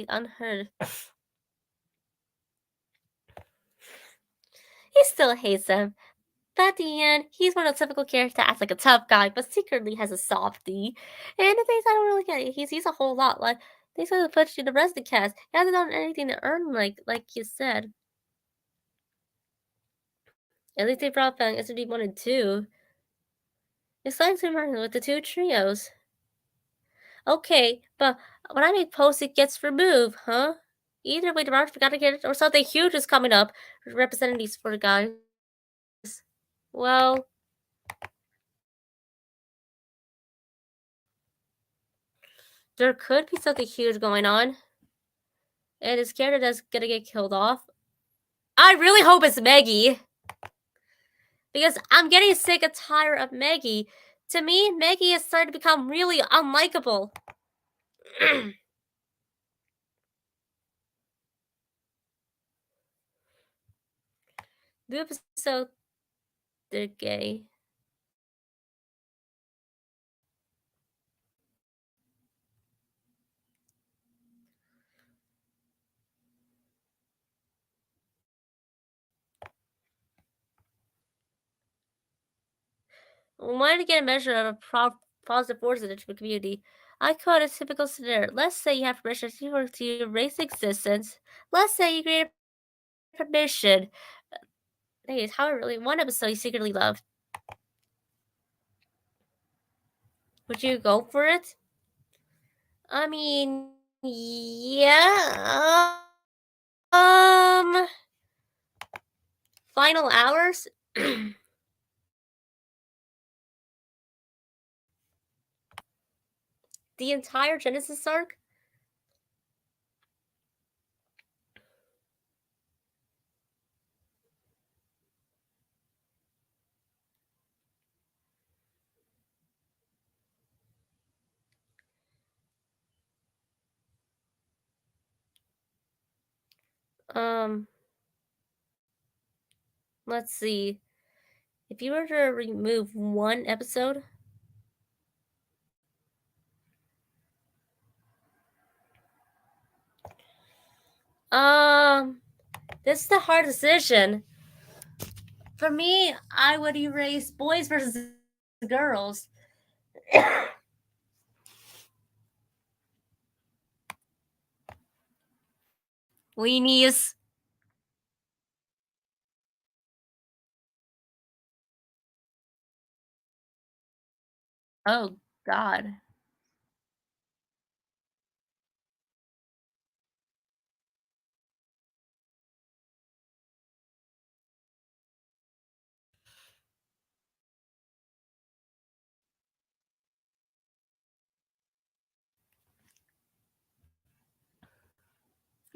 unheard. He still hates them. But at the end, he's one of the typical characters that acts like a tough guy, but secretly has a softie. And the things I don't really get, he's a whole lot like things that put you the rest of the cast. He hasn't done anything to earn like you said. At least they brought back SD 1 and 2. It's like similar with the two trios. Okay, but when I make posts, it gets removed, huh? Either way, the Rockets forgot to get it, or something huge is coming up representing these four guys. Well, there could be something huge going on. And this character that's gonna get killed off. I really hope it's Meggy. Because I'm getting sick and tired of Meggy. To me, Meggy is starting to become really unlikable. The episode, they're gay. I wanted to get a measure of a positive force in the community. I call it a typical scenario. Let's say you have permission to erase existence. Let's say you create permission. Hey, how really one episode you secretly loved. Would you go for it? I mean, yeah. Final hours. the entire Genesis arc? Um, let's see. If you were to remove one episode, this is a hard decision. For me, I would erase boys versus girls. Weenies. Oh, God.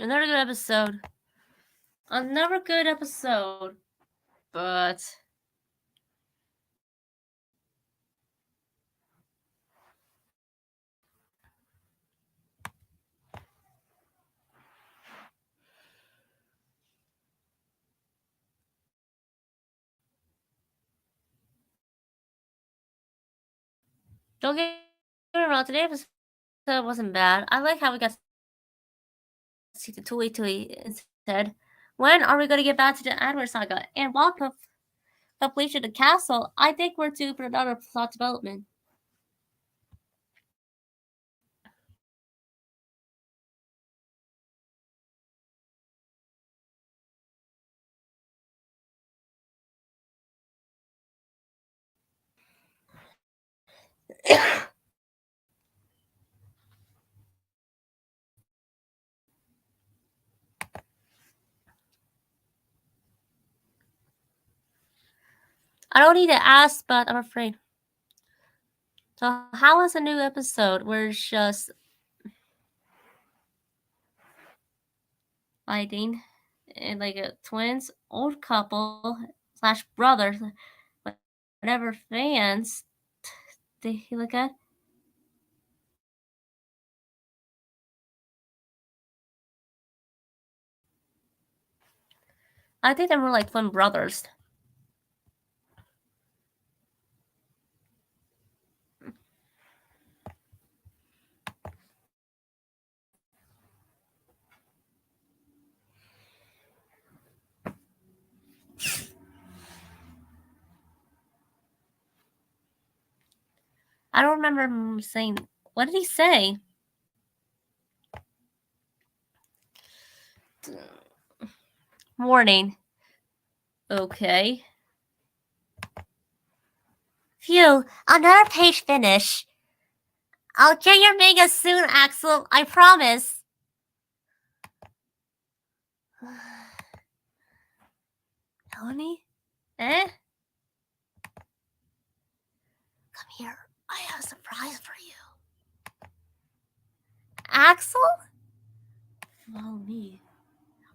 Another good episode. Another good episode. But don't get me wrong, today's episode wasn't bad. I like how we got to see the Tui instead. When are we going to get back to the Adler saga? And while completion of the castle, I think we're due for another plot development. I don't need to ask, but I'm afraid. So, how was a new episode where it's just fighting and like a twins, old couple slash brothers, whatever fans they look at? I think they're more like twin brothers. I don't remember him saying. What did he say? Warning. Okay. Phew, another page finish. I'll get your manga soon, Axel. I promise. Melanie? Eh? Come here. I have a surprise for you. Axel? Follow me.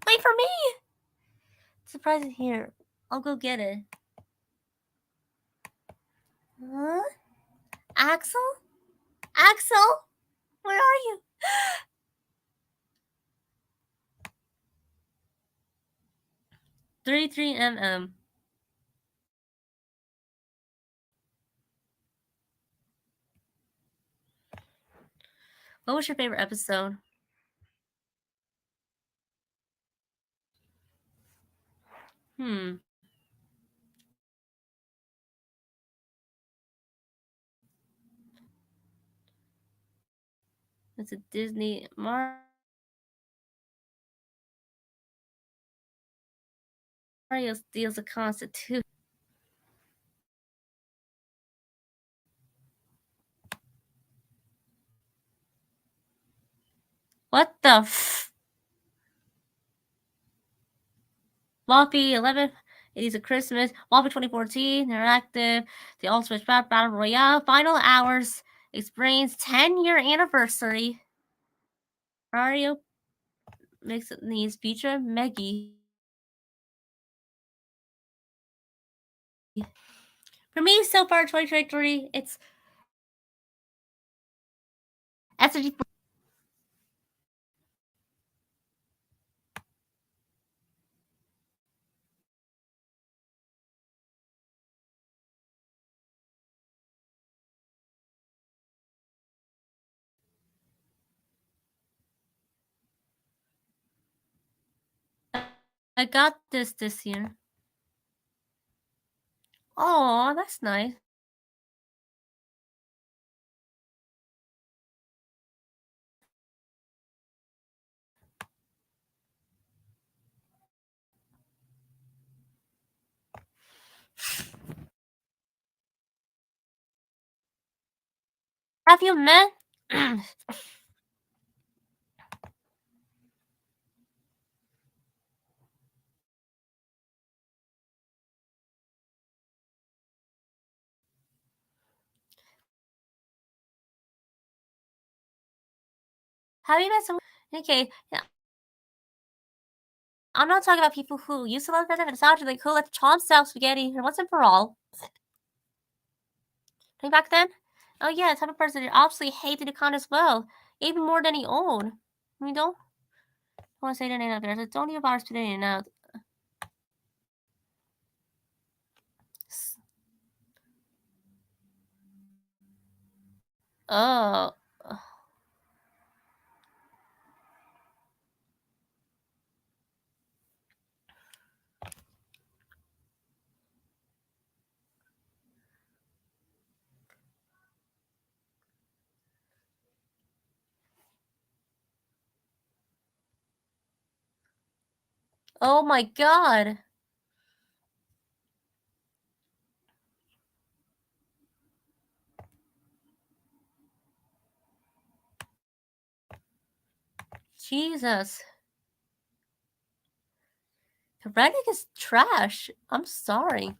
Wait for me! Surprise is here. I'll go get it. Huh? Axel? Axel? Where are you? 33mm. What was your favorite episode? It's a Disney Mario steals a constitution. What the f? Floppy 11. It is a Christmas. Floppy 2014. Interactive. The Ultimate Battle Royale. Final hours. explains 10-year anniversary. Mario makes it needs feature Meggy. For me, so far, 2023, it's SMG4. I got this year. Oh, that's nice. Have you met? Have you met someone? Okay, yeah. I'm not talking about people who used to love President nostalgia, like who left Chomp style spaghetti and once and for all. Think back then? Oh yeah, the type of person that obviously hated the con as well, even more than he owned. I mean, don't want to say their name out there. So don't even bother spitting it out. Oh. Oh my god. Jesus. Reddick is trash. I'm sorry.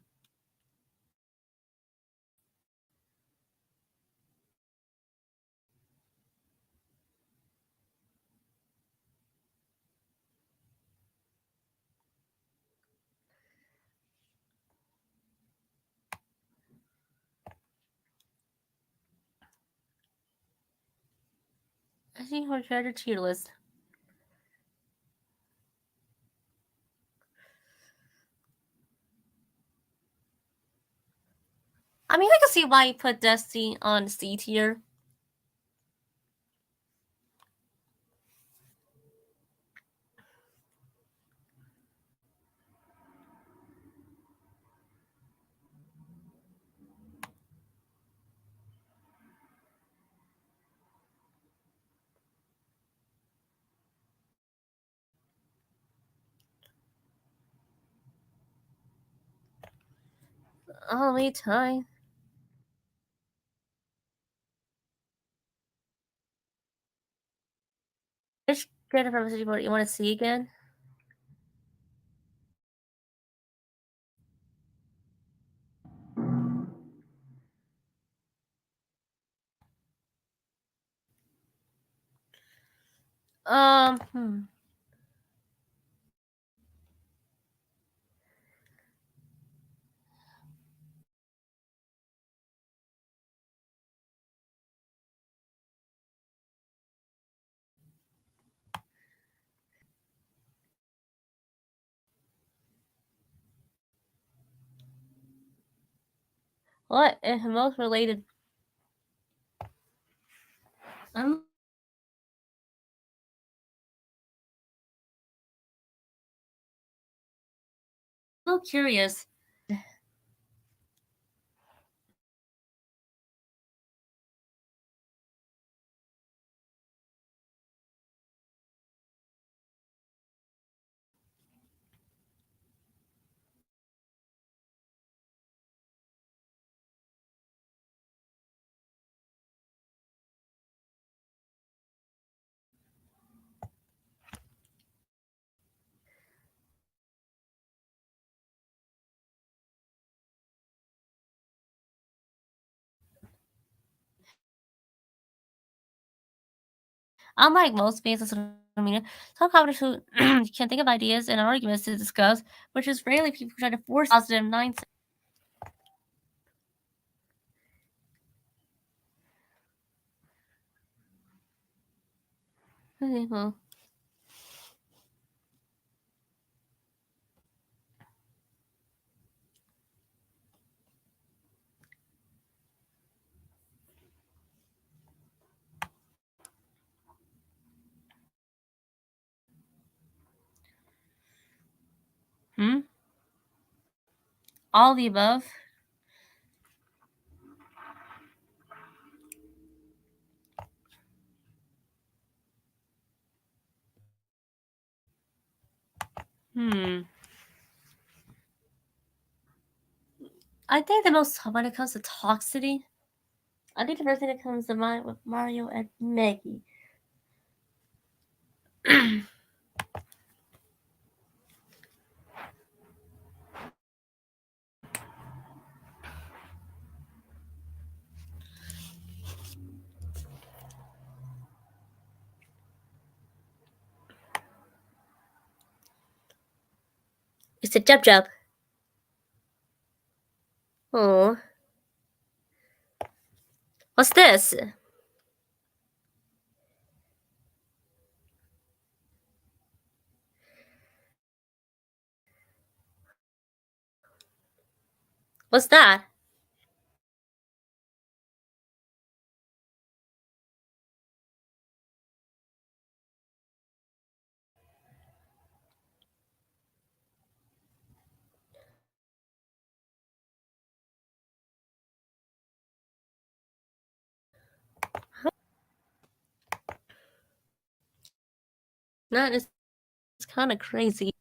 I think her character tier list. I mean, I can see why you put Destiny on C tier. Oh, wait, time. Which character from SMG4 you want to see again? Hmm. What is most related? I'm a little curious. Unlike most fans of social media, some commenters who can think of ideas and arguments to discuss, which is rarely people try to force positive mindset. Okay, well. All the above. I think the most, when it comes to toxicity, I think the first thing that comes to mind with Mario and Maggie. It's a Jub Jub. Oh. What's this? What's that? That is kind of crazy.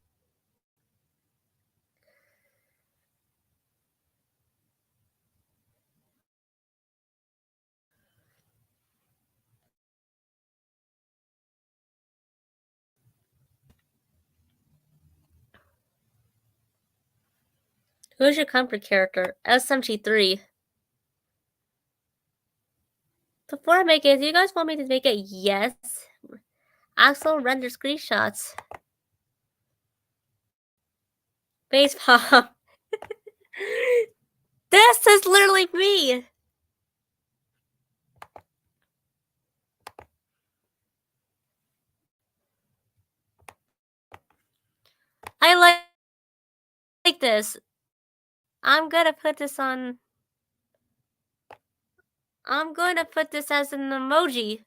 Who's your comfort character? SMG3. Before I make it, do you guys want me to make it? Yes. Axel render screenshots. Face palm. This is literally me. I like this. I'm gonna put this on. I'm going to put this as an emoji.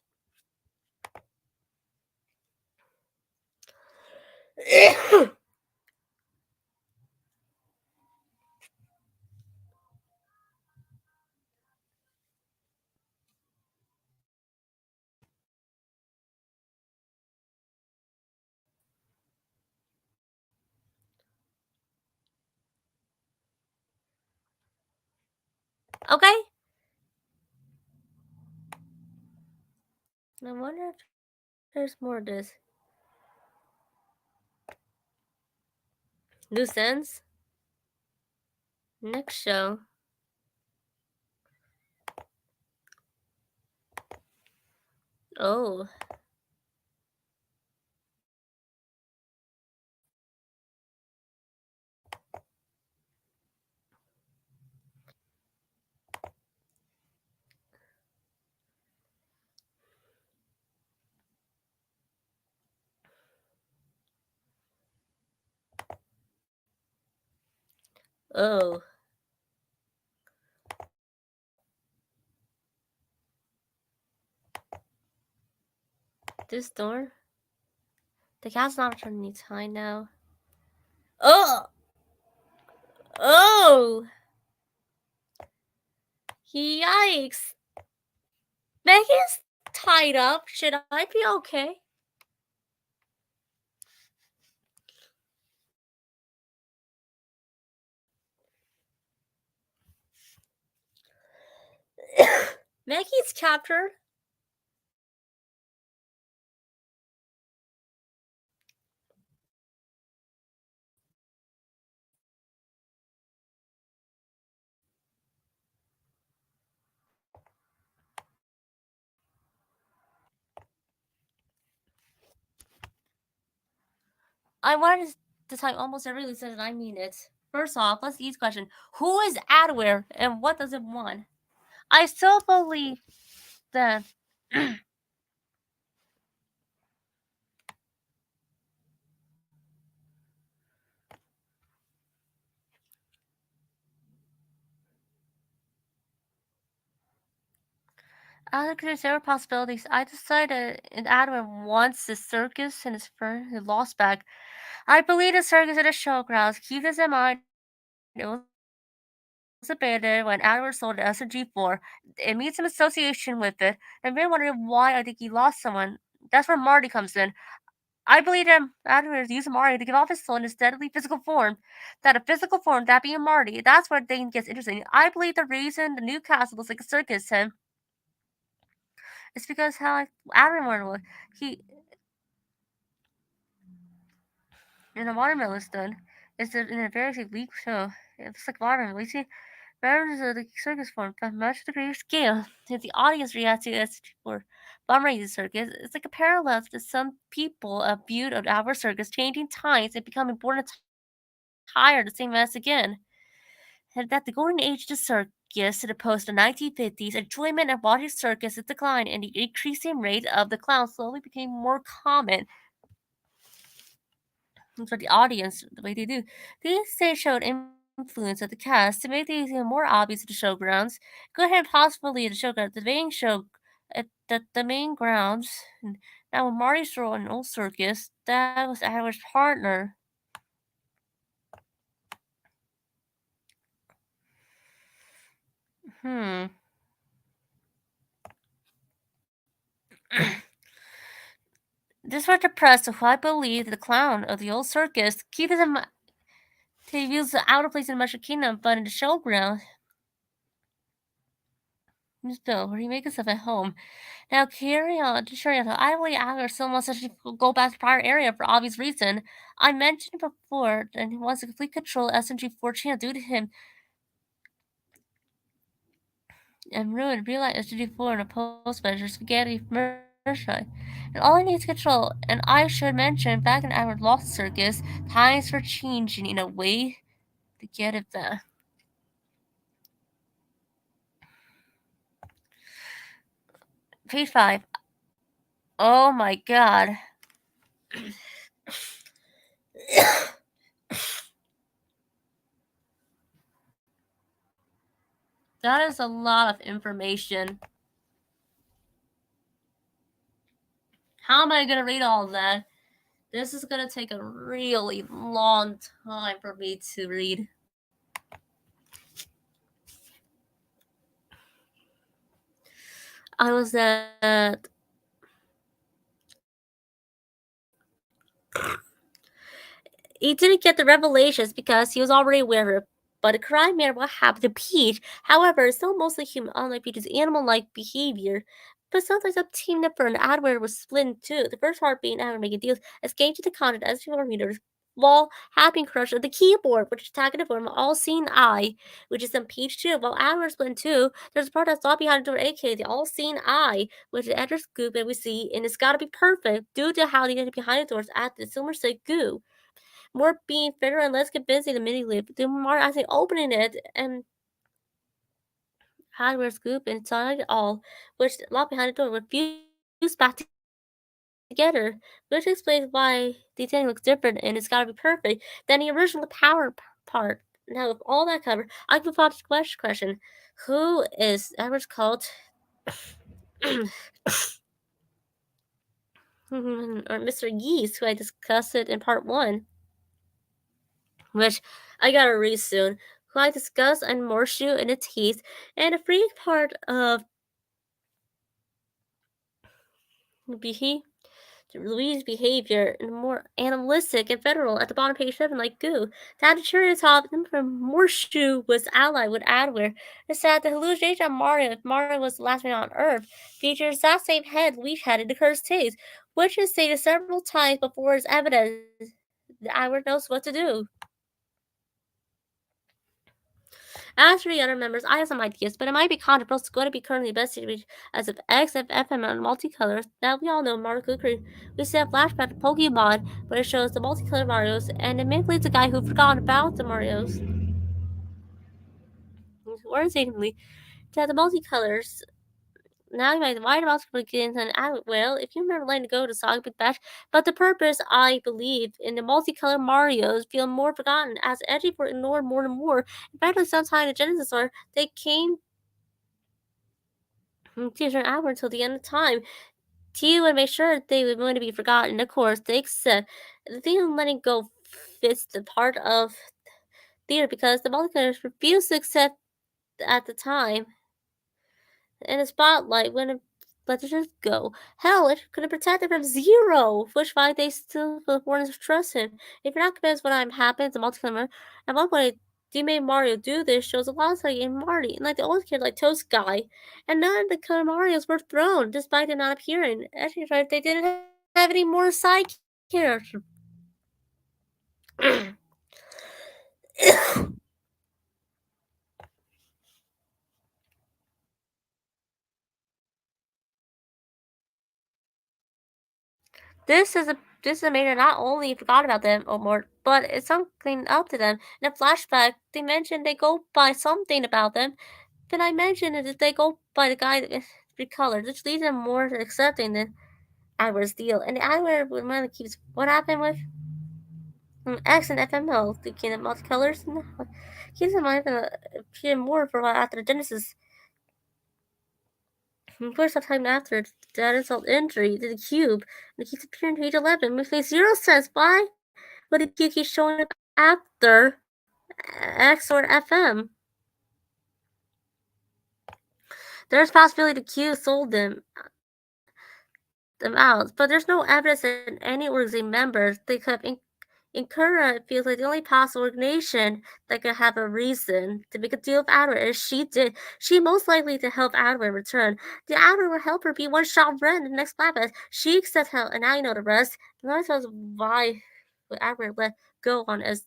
Okay. I wonder if there's more of this. Loose ends. Next show. Oh. Oh. This door? The cat's not returning any time now. Oh! Oh! Yikes! Megan's tied up. Should I be okay? Maggie's captured. I wanted to type almost every listen and I mean it. First off, let's each question. Who is Adware and what does it want? I still believe that out of several possibilities, I decided an Adware wants the circus and his friend who lost back. I believe the circus and the showgrounds. Keep this in mind. It was abandoned when Adware sold the SMG4. It means some association with it. And really wondering why I think he lost someone. That's where Marty comes in. I believe him Adler is using Marty to give off his soul in his deadly physical form. That a physical form, that being Marty, that's where things gets interesting. I believe the reason the new castle looks like a circus to him is because how Adler was. He in a watermelon stood. It's in a very weak show. It's like watermelon. We see members of the circus form, but much to greater scale. If the audience reacts to it for Bumraising circus, it's like a parallel to some people viewed of our circus changing times and becoming born and tired the same as again. And that the golden age of the circus, in opposed to the 1950s, enjoyment of watching circuses declined and the increasing rate of the clown slowly became more common. For the audience, the way they do. These stage showed influence of the cast to make these even more obvious to the showgrounds. Go ahead, possibly the showground, the main show, at the main grounds. Now, when Marty's role in Old Circus, that was Adler's partner. Hmm. This was the press who I believe the clown of the old circus. Keep this in mind. He views the outer place in the Mushroom Kingdom, but in the showground, Miss Bill, where he makes himself at home. Now, carry on to show you how I believe Adler still wants to go back to the prior area for obvious reason. I mentioned before that he wants to complete control of SMG4 channel due to him and ruin real life SMG4 in a post measure spaghetti merchandise. And all he needs control, and I should mention back in our Lost Circus, times were changing in a way to get it there. Page 5. Oh my god. That is a lot of information. How am I going to read all of that? This is going to take a really long time for me to read. I was at he didn't get the revelations because he was already aware of it. But the crime man what happened to Peach, however, is still mostly human, unlike Peach's animal-like behavior. But sometimes up team Nipper and Adware was split in two. The first part being Adware making deals, escape to the content as two readers. Wall having crush of the keyboard, which is attacking the form of all-seeing eye, which is in Peach 2. While Adware split in two, there's a part that's not behind the door, aka the all-seeing eye, which is Edgar's goo that we see, and it's gotta be perfect due to how the behind the doors at the Silver State goo more being fitter and less convincing the mini loop, the more I say opening it and hardware scoop inside it all, which the lock behind the door would fuse back together, which explains why the thing looks different and it's gotta be perfect than the original power part. Now, with all that covered, I can pop the question: who is Edward's cult? or Mr. Yeast, who I discussed it in part 1, which I gotta read soon, who I discuss and Morshu in its teeth, and a free part of Behe Louise's behavior and more animalistic and federal at the bottom of page 7 like goo. That the cherry top from Morshu was allied with Adware. It's that the hallucination of Mario, if Mario was the last man on Earth, features that same head Louise had in the cursed taste, which is stated several times before it's evidence that Adware knows what to do. As for the other members, I have some ideas, but it might be controversial. It's going to be currently investigated as of XFFM on multicolors. Now we all know Mario Kukri. We see a flashback to Pokemon where it shows the multicolored Marios, and it manipulates a guy who forgot about the Marios. Worryingly, to have the multicolors. Now you might why about begins and well, if you remember letting go to Sonic Big Bash, but the purpose I believe in the multicolored Marios feel more forgotten as edgy were ignored more and more. Eventually sometime in Genesis or they came to turn outward until the end of time. T would make sure they were going to be forgotten. Of course, they accept the thing of letting go fits the part of theater because the multicolors refused to accept at the time. In the spotlight when it let it just go. Hell, it could have protected from Zero, which why they still wanted to trust him. If you're not convinced what I'm happening, the multicolour, at one point, they made Mario do this shows a lot of like in Marty, and like the old kid, like Toast Guy, and none of the color Marios were thrown, despite them not appearing. Actually, right, they didn't have any more side characters. This is a matter not only forgot about them or more, but it's something up to them. In a flashback, they mentioned they go by something about them. Then I mentioned that they go by the guy that is recolored, which leads them more to accepting the Edward's deal. And the Edward would keeps what happened with X and FML, the king of multicolors, keeps in mind appear more for a while after Genesis. For some time after that insult injury to the cube, and it keeps appearing to page 11, which makes zero sense. Why would the cube keep showing up after X or FM? There's a possibility the cube sold them out, but there's no evidence that any organization members they could have Incurra feels like the only possible organization that could have a reason to make a deal with Adler as she did. She most likely to help Adler return. The Adler will help her be one shot run in the next Blackbus. She accepts help, and now you know the rest. And that tells why Adler let go on his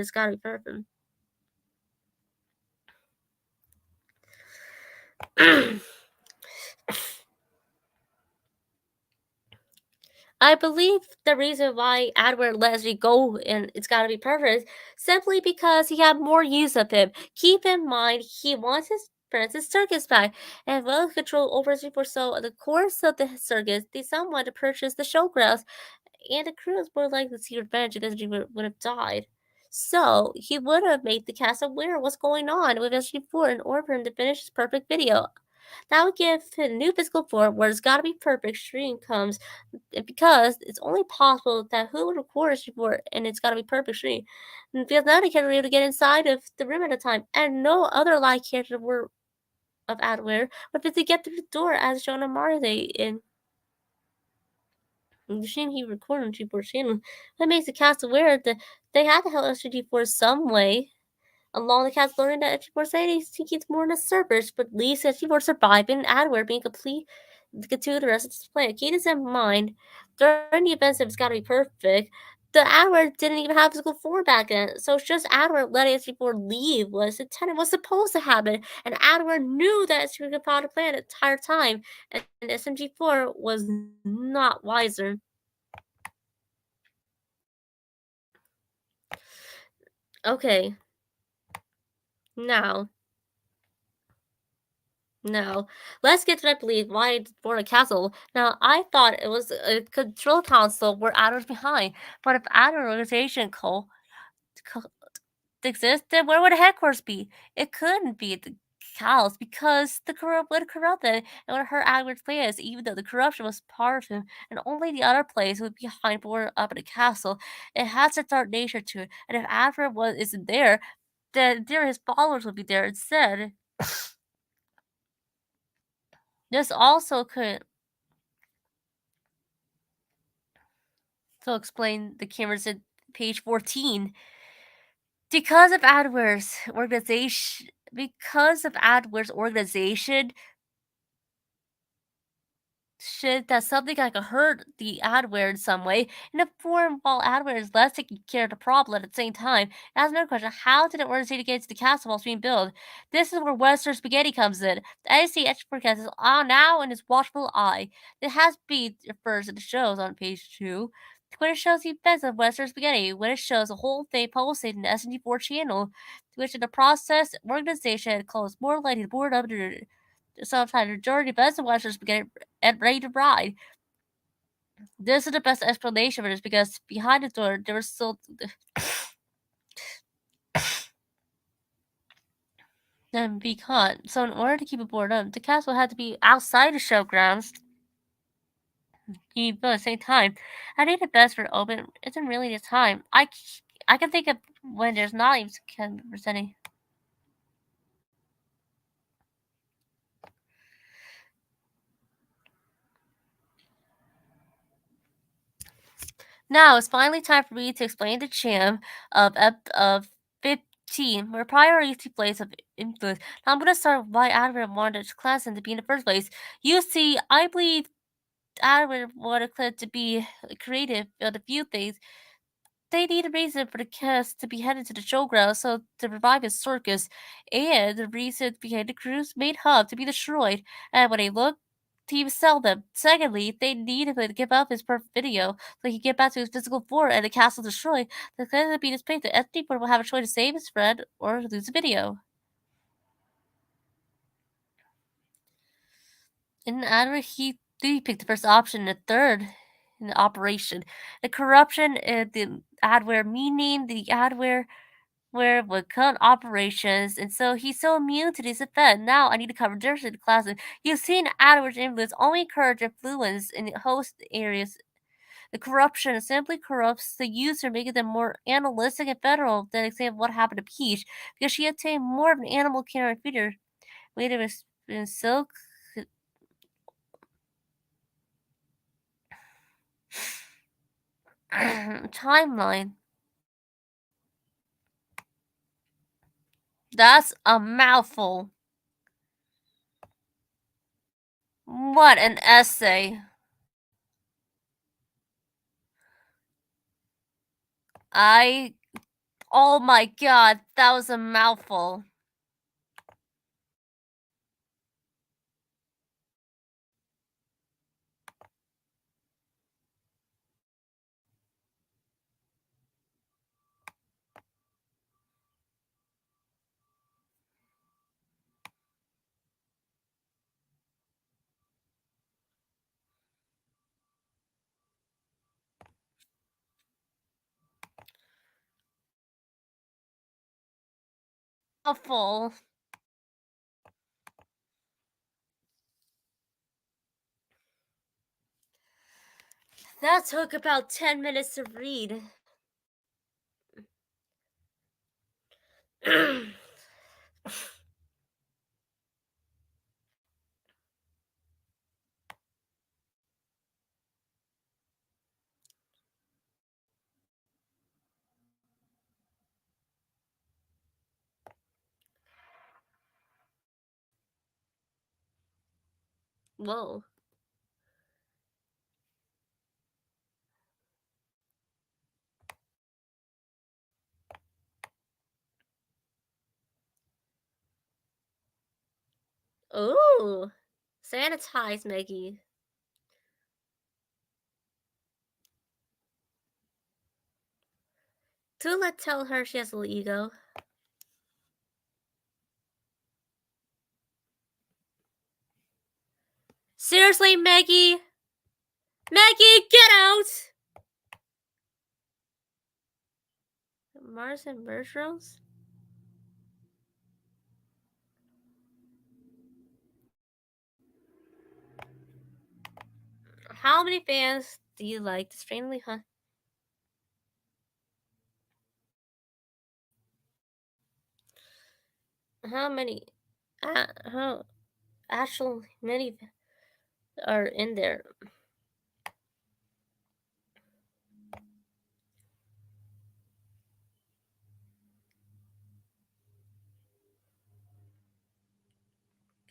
Scotty person. I believe the reason why Edward lets me go and it's gotta be perfect simply because he had more use of him. Keep in mind, he wants his friends' circus back and will control over 3% of the course of the circus. They someone to purchase the showgrounds, and the crew is more likely to see revenge if SG would have died. So he would have made the cast aware of what's going on with SG4 in order for him to finish his perfect video. That would give him a new physical form where it's gotta be perfect stream comes because it's only possible that who would record a report and it's gotta be perfect stream. Because none of the characters were able to get inside of the room at a time, and no other live character were of Adware were able to get through the door as shown on Mario in the stream he recorded on G4 channel. That makes the cast aware that they had to help SG4 some way. Along the cast learning that SG4 saying he keeps more in the servers, but at least SG4 surviving and Adware being complete to the rest of this planet. Keep this in mind. During the events it's gotta be perfect. The Adware didn't even have physical form back then, so it's just Adware letting SG4 leave was intended was supposed to happen, and Adware knew that SG4 could follow the plan the entire time, and SMG4 was not wiser. Okay, now no. Let's get to that believe why for a castle. Now, I thought it was a control console where Adder's behind. But if Adder organization co- exists, then where would the headquarters be? It couldn't be at the house because the corrupt would corrupt them and would hurt Adler's plans, even though the corruption was part of him, and only the other place would be behind or up in the castle. It has a dark nature to it, and if Adler isn't there, then there his followers would be there instead. This also could to explain the cameras at page 14. Because of AdWare's organization, should that something that could hurt the adware in some way, in a form while adware is less taking care of the problem at the same time. That's another question. How did it organize to get to the castle while it's being built? This is where Western Spaghetti comes in. The IC expert is on now in his watchful eye. It has been refers to the shows on page 2. When it shows the events of Western Spaghetti, when it shows the whole thing posted in the SMG4 channel, which in the process, organization calls more likely to board up to sometimes the majority of best watchers get ready to ride. This is the best explanation for this because behind the door there was still them be caught. So in order to keep it boarded up, the castle had to be outside the showgrounds. But at the same time, I think the best for open isn't really the time. I can think of when there's not even presenting. Now it's finally time for me to explain the cham of 15, where priority place of influence. Now I'm gonna start with why Adrian wanted Clanson to be in the first place. You see, I believe Adrian wanted Clanson to be creative on a few things. They need a reason for the cast to be headed to the showground so to revive his circus, and the reason behind the crew's main hub to be destroyed. And when they look, he would sell them. Secondly, they need him to give up his perfect video so he can get back to his physical form and the castle destroyed. The clan will be displayed. The SD will have a choice to save his friend or lose the video. In Adler, he picked the first option, the third in the operation. The corruption in the adware, meaning the adware where would cut operations, and so he's so immune to this effect. Now I need to cover dirt in the class. You've seen AdWords influence only encourage influence in the host areas. The corruption simply corrupts the user, making them more animalistic and federal than example what happened to Peach, because she attained more of an animal character. Made of in silk. Timeline. That's a mouthful. What an essay. Oh my god, that was a mouthful. Mouthful. That took about 10 minutes to read. Whoa. Ooh. Sanitize, Maggie. Tula tell her she has a little ego. Seriously, Maggie? Maggie, get out! Mars and Bertrams? How many fans do you like to strangely hunt? How many? How actually many are in there?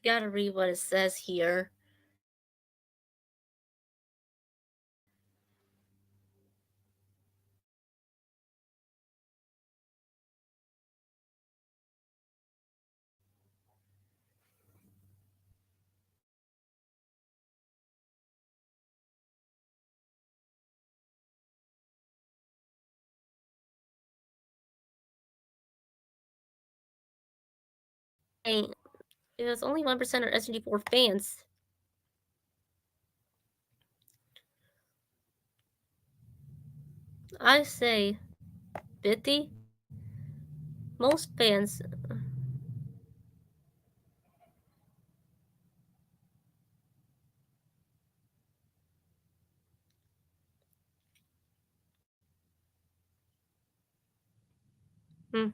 Gotta read what it says here. It was only 1% of SMG4 fans. I say 50. Most fans. Hmm.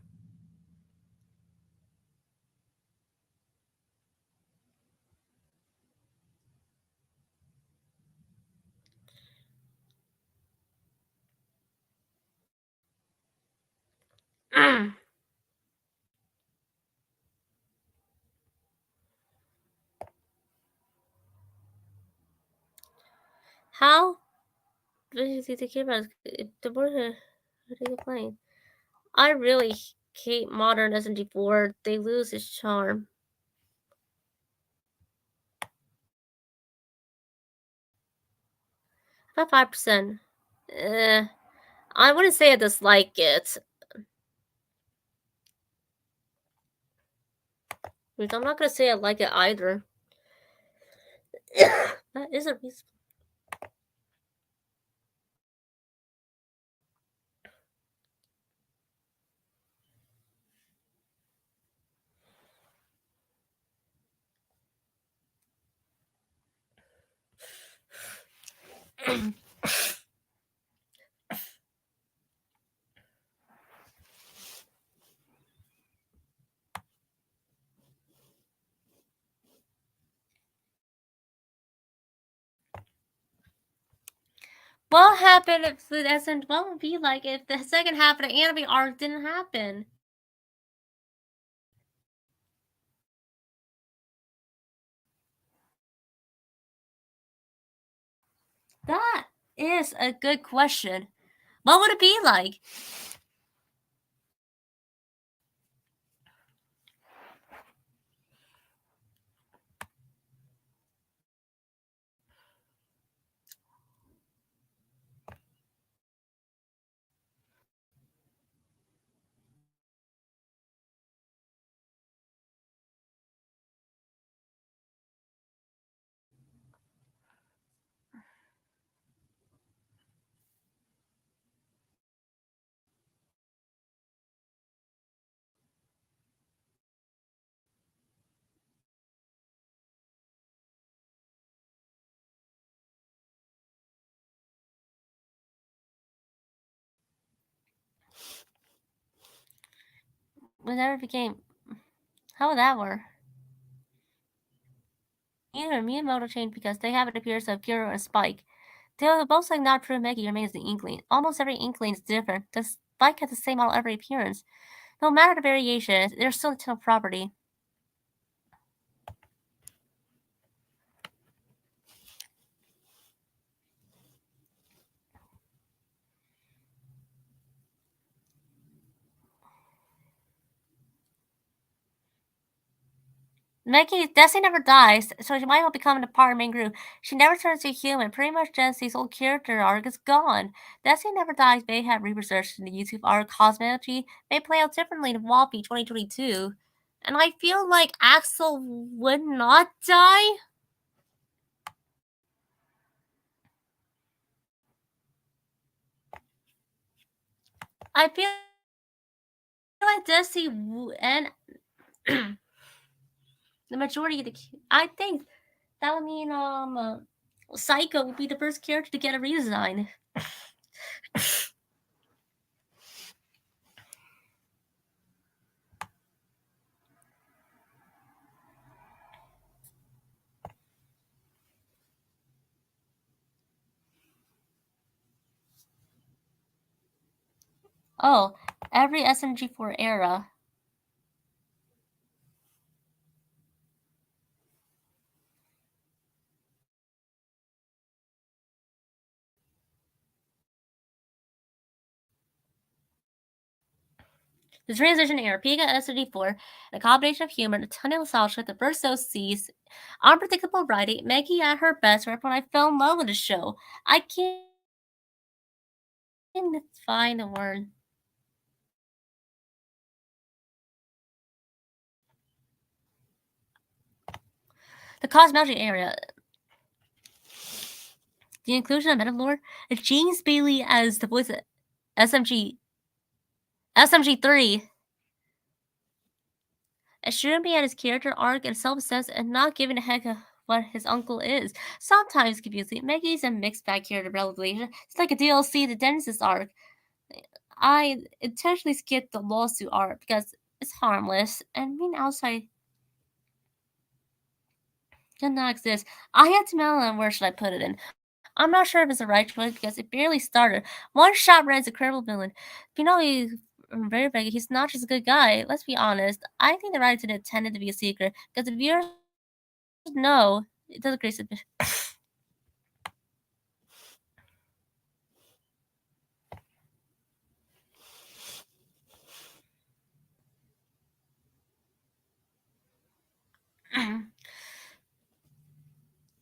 How did the camera the more what are you playing? I really hate modern SMG4. They lose its charm. About 5%. I wouldn't say I dislike it. Which I'm not gonna say I like it either. That is a reason. What happened if the SN? What would be like if the second half of the anime arc didn't happen? That is a good question. What would it be like? Whenever it became. How would that work? Either Miyamoto changed because they have an appearance of Kiro and Spike. They will both like not true Meggy remains the Inkling. Almost every Inkling is different. The Spike has the same model every appearance. No matter the variation, they're still a property. Desi never dies, so she might well become a part of the main group. She never turns to human. Pretty much Desi's whole character arc is gone. Desi never dies may have researched in the YouTube arc cosmology may play out differently in Wallpy 2022. And I feel like Axel would not die. I feel like Desi and the majority of the. I think that would mean Psycho would be the first character to get a redesign. Oh, every SMG4 era. The transition era, Pika SMG4, a combination of humor and a ton of nostalgia, the first OCs, unpredictable writing, Maggie at her best right when I fell in love with the show. I can't find the word. The cosmology area. The inclusion of Metalord, James Bailey as the voice of SMG3. It shouldn't be at his character arc and self-obsessed and not giving a heck of what his uncle is. Sometimes confusing. Maggie's a mixed bag character revelation. It's like a DLC to Dennis's arc. I intentionally skipped the lawsuit arc because it's harmless and being outside did not exist. I had to mail on where should I put it in. I'm not sure if it's the right choice because it barely started. One shot Red's a credible villain. You know, very big. He's not just a good guy. Let's be honest. I think the writer intended to be a secret because the viewers know it does a great submission.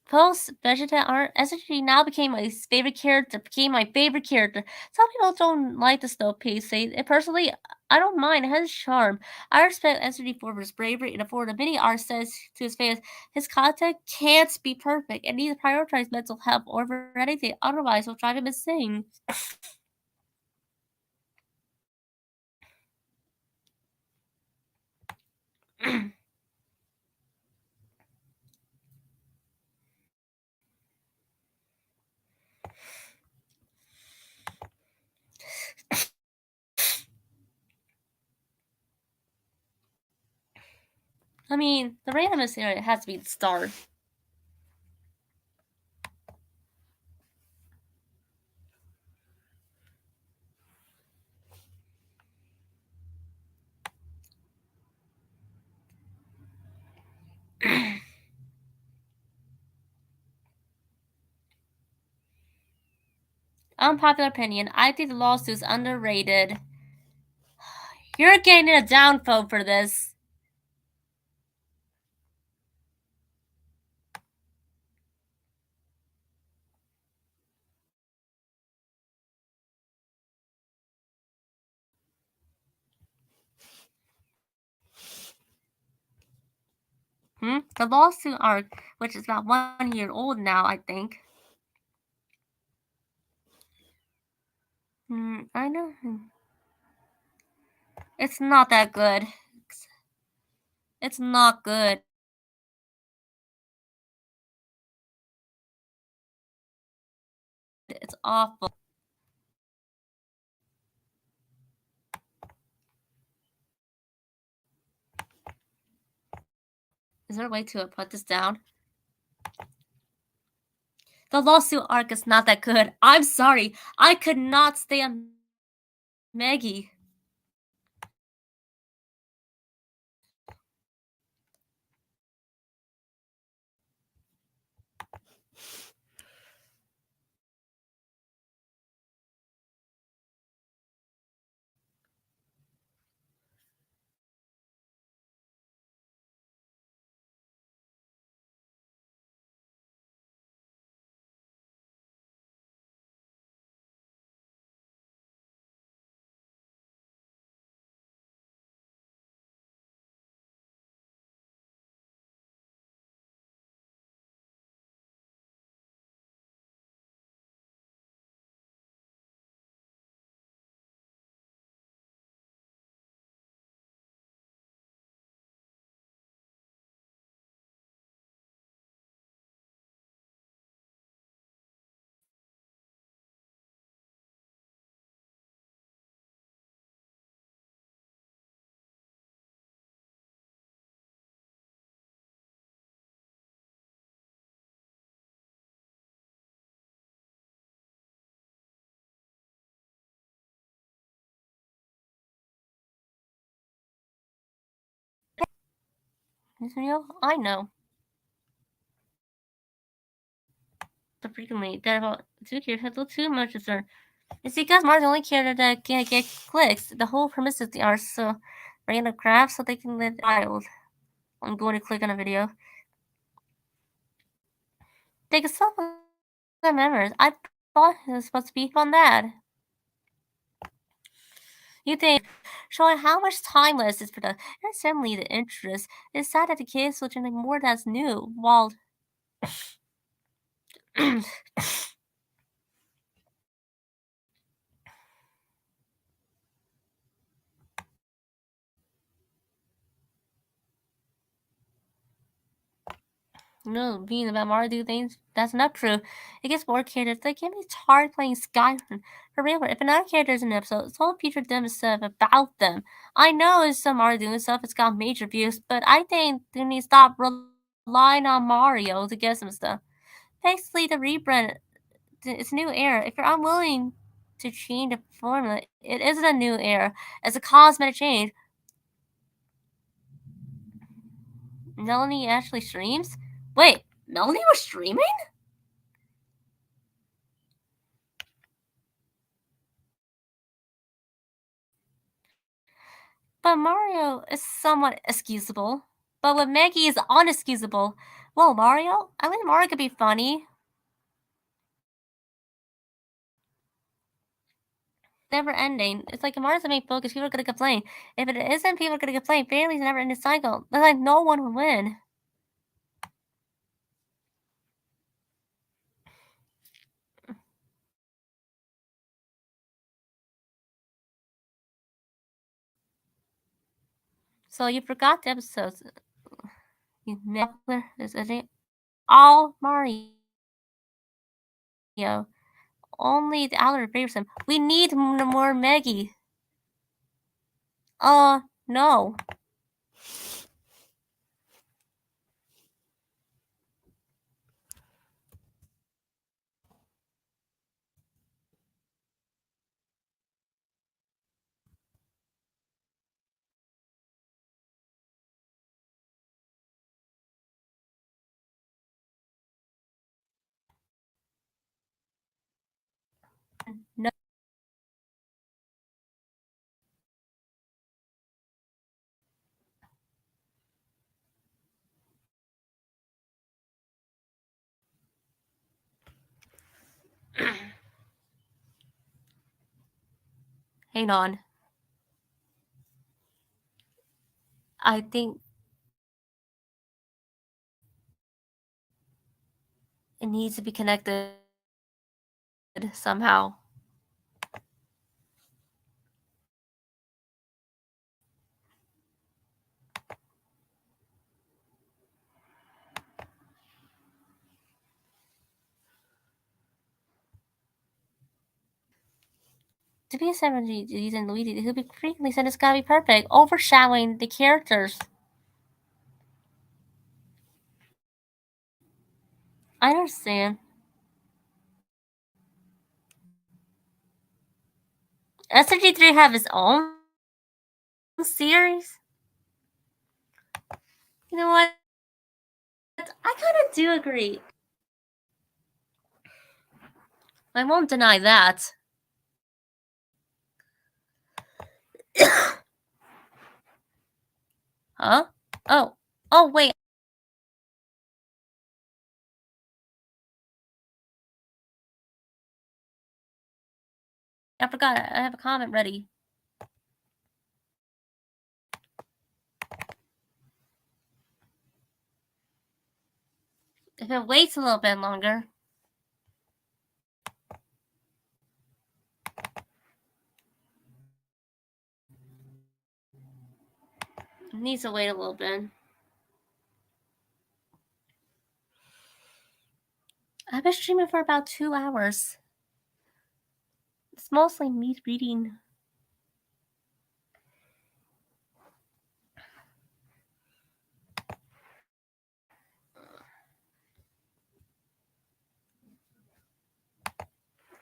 Post Vegeta art, SMG now became my favorite character. Some people don't like the slow pace. Personally, I don't mind. It has a charm. I respect SMG4 for his bravery and for the mini art says to his fans, his content can't be perfect and needs to prioritize mental health over anything. Otherwise, he'll drive him insane. I mean, the randomness area has to be the star. Unpopular opinion. I think the lawsuit's underrated. You're getting a down vote for this. The lawsuit arc, which is about 1 year old now, I think. I know. It's not that good. It's not good. It's awful. Is there a way to put this down? The lawsuit arc is not that good. I'm sorry. I could not stand Maggie. I know. The frequently that about 2 kids a little too much concern. It's because Mar's the only character that can get clicks. The whole premise of the art so random crap so they can live wild. I'm going to click on a video. They can stop their memories. I thought it was supposed to be on that. You think showing how much timeless is product. And certainly the interest. It's sad that the kids will generate more that's new, while no, being about Mario do things, that's not true. It gets more characters. They can be tired playing Skyrim. For real, if another character is in an episode, it's all feature them stuff about them. I know it's some Mario doing stuff, it's got major views, but I think they need to stop relying on Mario to get some stuff. Basically, the rebrand, it's a new era. If you're unwilling to change the formula, it isn't a new era. It's a cosmetic change. Melanie actually streams? Wait, Melanie was streaming? But Mario is somewhat excusable. But with Maggie is unexcusable. Well, Mario? I think Mario could be funny. Never ending. It's like if Mario's the main focus, people are gonna complain. If it isn't, people are gonna complain. Fairy's never ending cycle. It's like no one will win. So you forgot the episodes. You never is all Mario. Only the outer favors him. We need more Maggie. No. No. Hang on. I think it needs to be connected somehow. To be a SMG and Luigi, he'll be frequently said it's gotta be perfect, overshadowing the characters. I understand. SMG3 have its own series. You know what? I kinda do agree. I won't deny that. Huh? Oh. Oh, wait. I forgot. I have a comment ready. If it waits a little bit longer. It needs to wait a little bit. I've been streaming for about 2 hours. It's mostly me reading.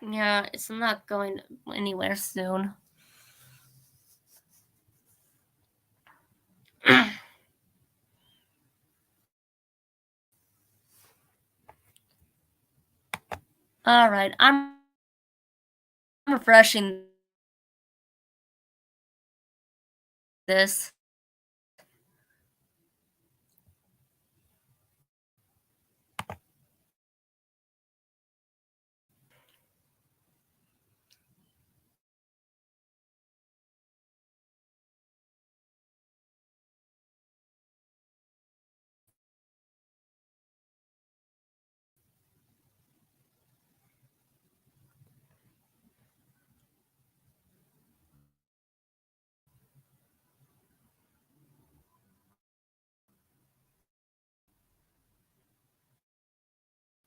Yeah, it's not going anywhere soon. Alright, I'm refreshing this.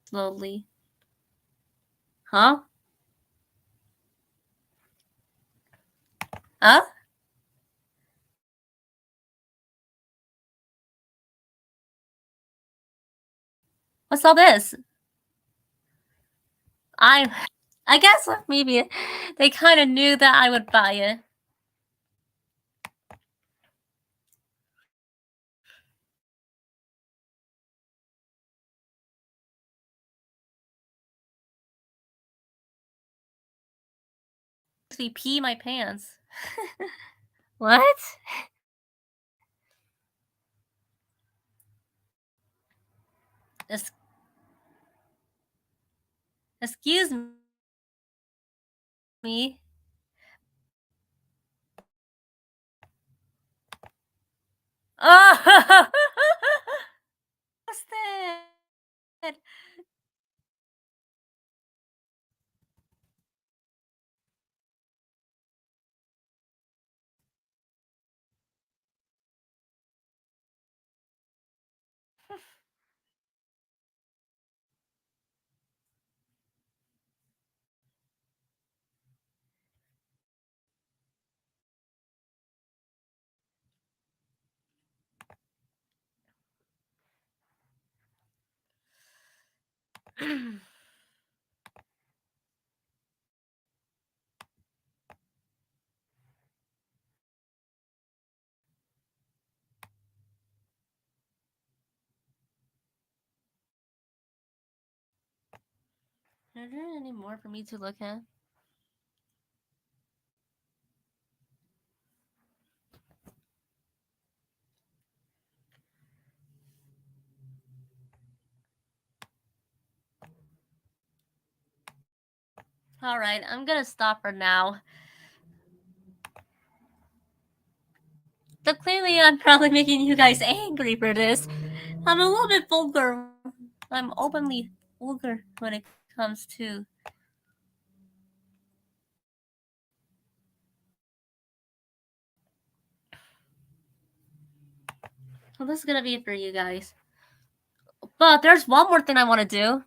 slowly. Huh? Huh? What's all this? I guess maybe they kind of knew that I would buy it. Actually, pee my pants. What? Es- Excuse me. Oh! What's that? Are there any more for me to look at? Alright, I'm gonna stop for now. So clearly I'm probably making you guys angry for this. I'm a little bit vulgar. I'm openly vulgar when it comes to... Well, this is gonna be it for you guys. But there's one more thing I want to do.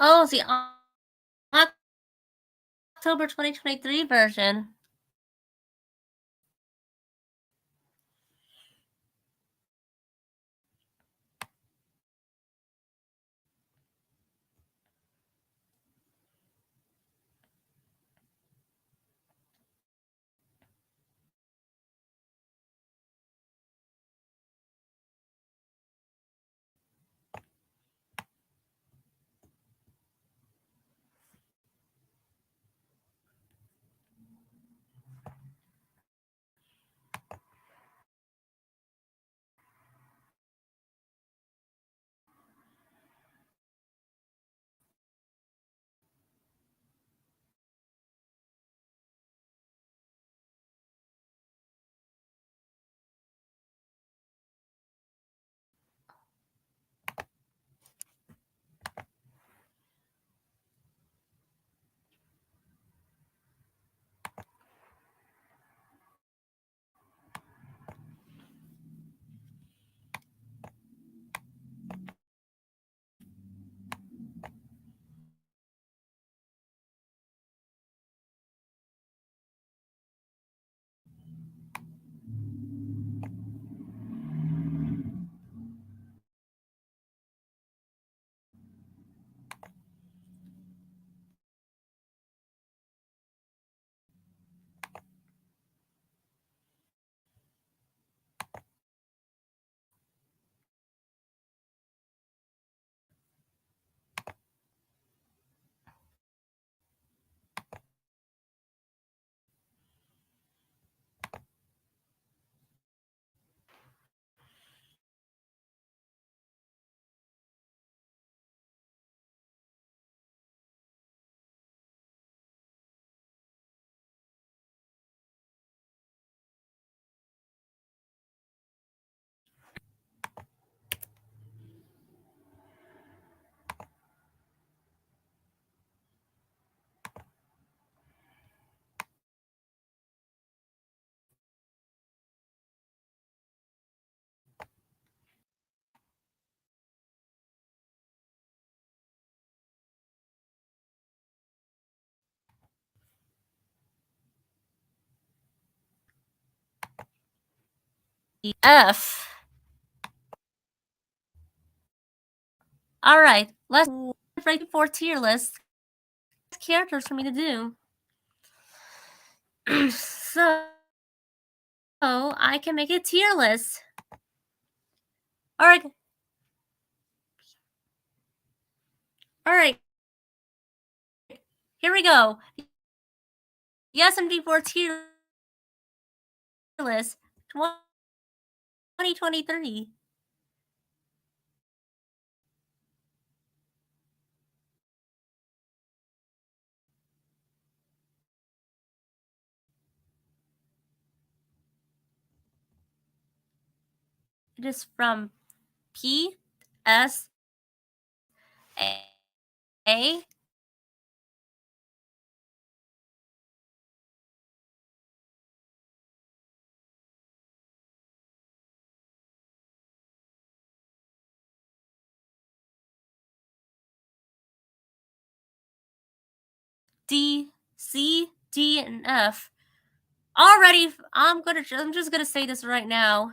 Oh, the October 2023 version. F. Alright, let's write 4 tier lists. Characters for me to do. So I can make a tier list. Alright. Alright. Here we go. The SMG4 tier list 2023. It is from P S A D C D and F. Already, I'm just gonna say this right now.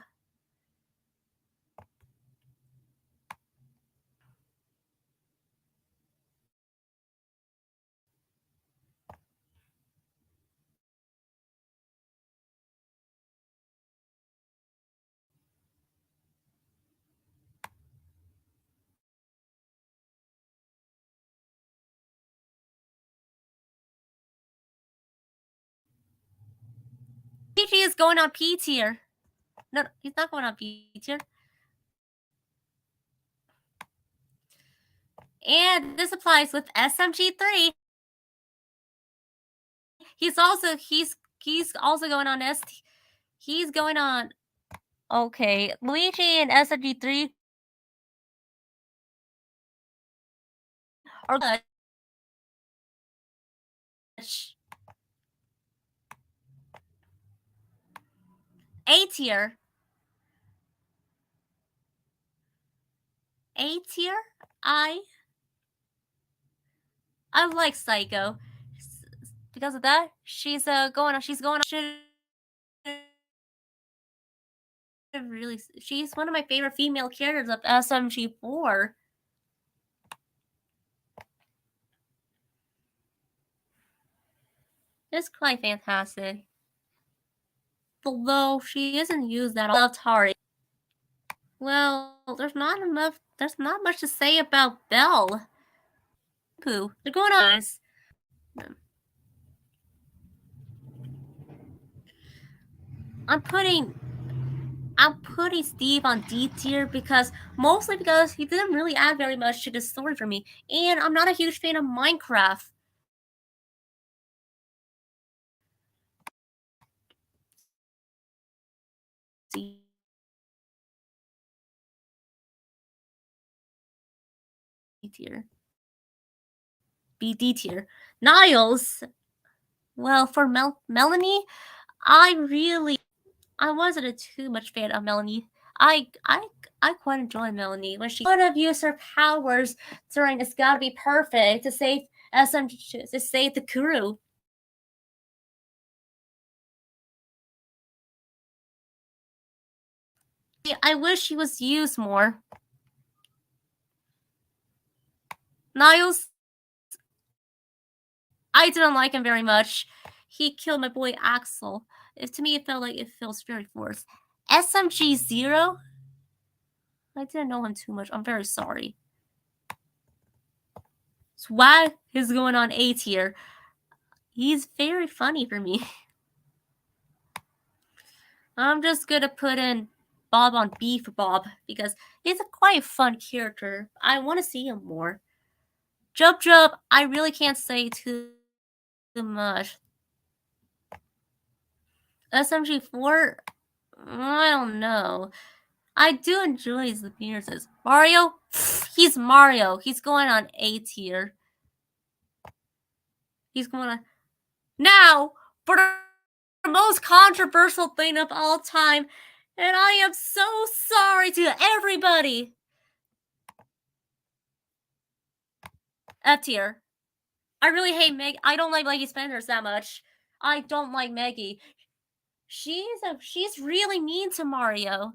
PG is going on P tier. No, he's not going on P tier. And this applies with SMG3. He's also going on ST. He's going on. Okay, Luigi and SMG3 are good. A tier. A tier. I like Psycho. Because of that, she's going on. Really, she's one of my favorite female characters of SMG4. It's quite fantastic. Although she isn't used that often. Tari. Well, there's not much to say about Belle. Pooh, they're going on. I'm putting Steve on D tier mostly because he didn't really add very much to the story for me, and I'm not a huge fan of Minecraft. D tier. B D tier. Niles. Well, for Melanie, I wasn't too much fan of Melanie. I quite enjoy Melanie when she could have used her powers during "It's Gotta Be Perfect" to save the crew. I wish she was used more. Niles, I didn't like him very much. He killed my boy Axel. To me, it feels very forced. SMG0, I didn't know him too much. I'm very sorry. Swag is going on A tier. He's very funny for me. I'm just gonna put in Bob on B for Bob because he's a quite fun character. I want to see him more. Jub, I really can't say too much. SMG4, I don't know. I do enjoy his appearances. Mario, he's Mario. He's going on A tier. He's going on. Now, for the most controversial thing of all time, and I am so sorry to everybody. F tier. I really hate Meg. I don't like Maggie Spenders that much. I don't like Maggie. She's really mean to Mario.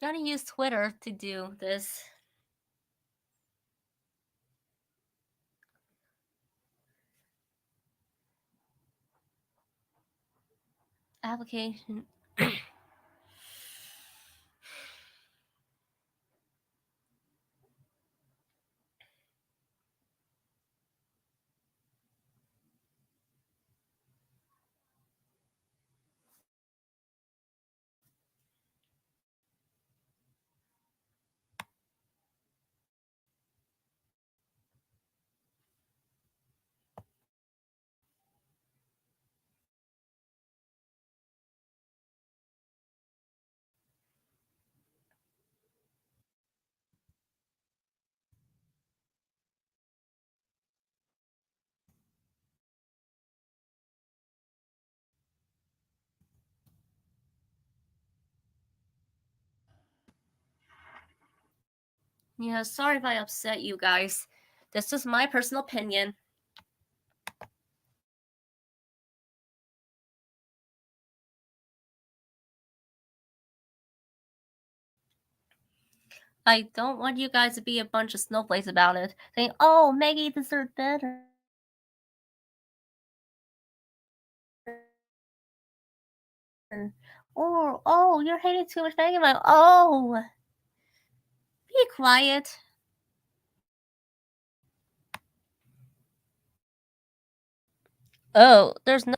Gotta use Twitter to do this. Application. Yeah, sorry if I upset you guys. This is my personal opinion. I don't want you guys to be a bunch of snowflakes about it, saying, "Oh, Maggie deserved better." Or, "Oh, you're hating too much Maggie." Like, oh, be quiet. Oh, there's no.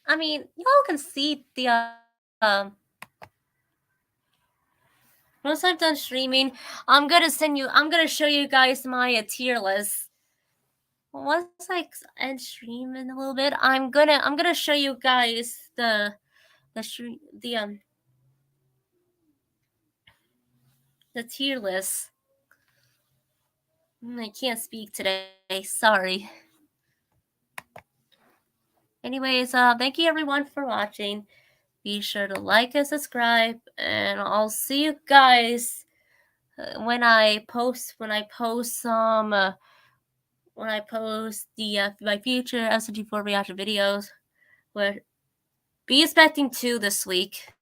I mean, y'all can see the once I'm done streaming, I'm gonna show you guys my tier list. Once I end stream in a little bit, I'm gonna show you guys the tier list. I can't speak today. Sorry. Anyways, thank you everyone for watching. Be sure to like and subscribe, and I'll see you guys when I post the my future SMG4 reaction videos. Where be expecting 2 this week.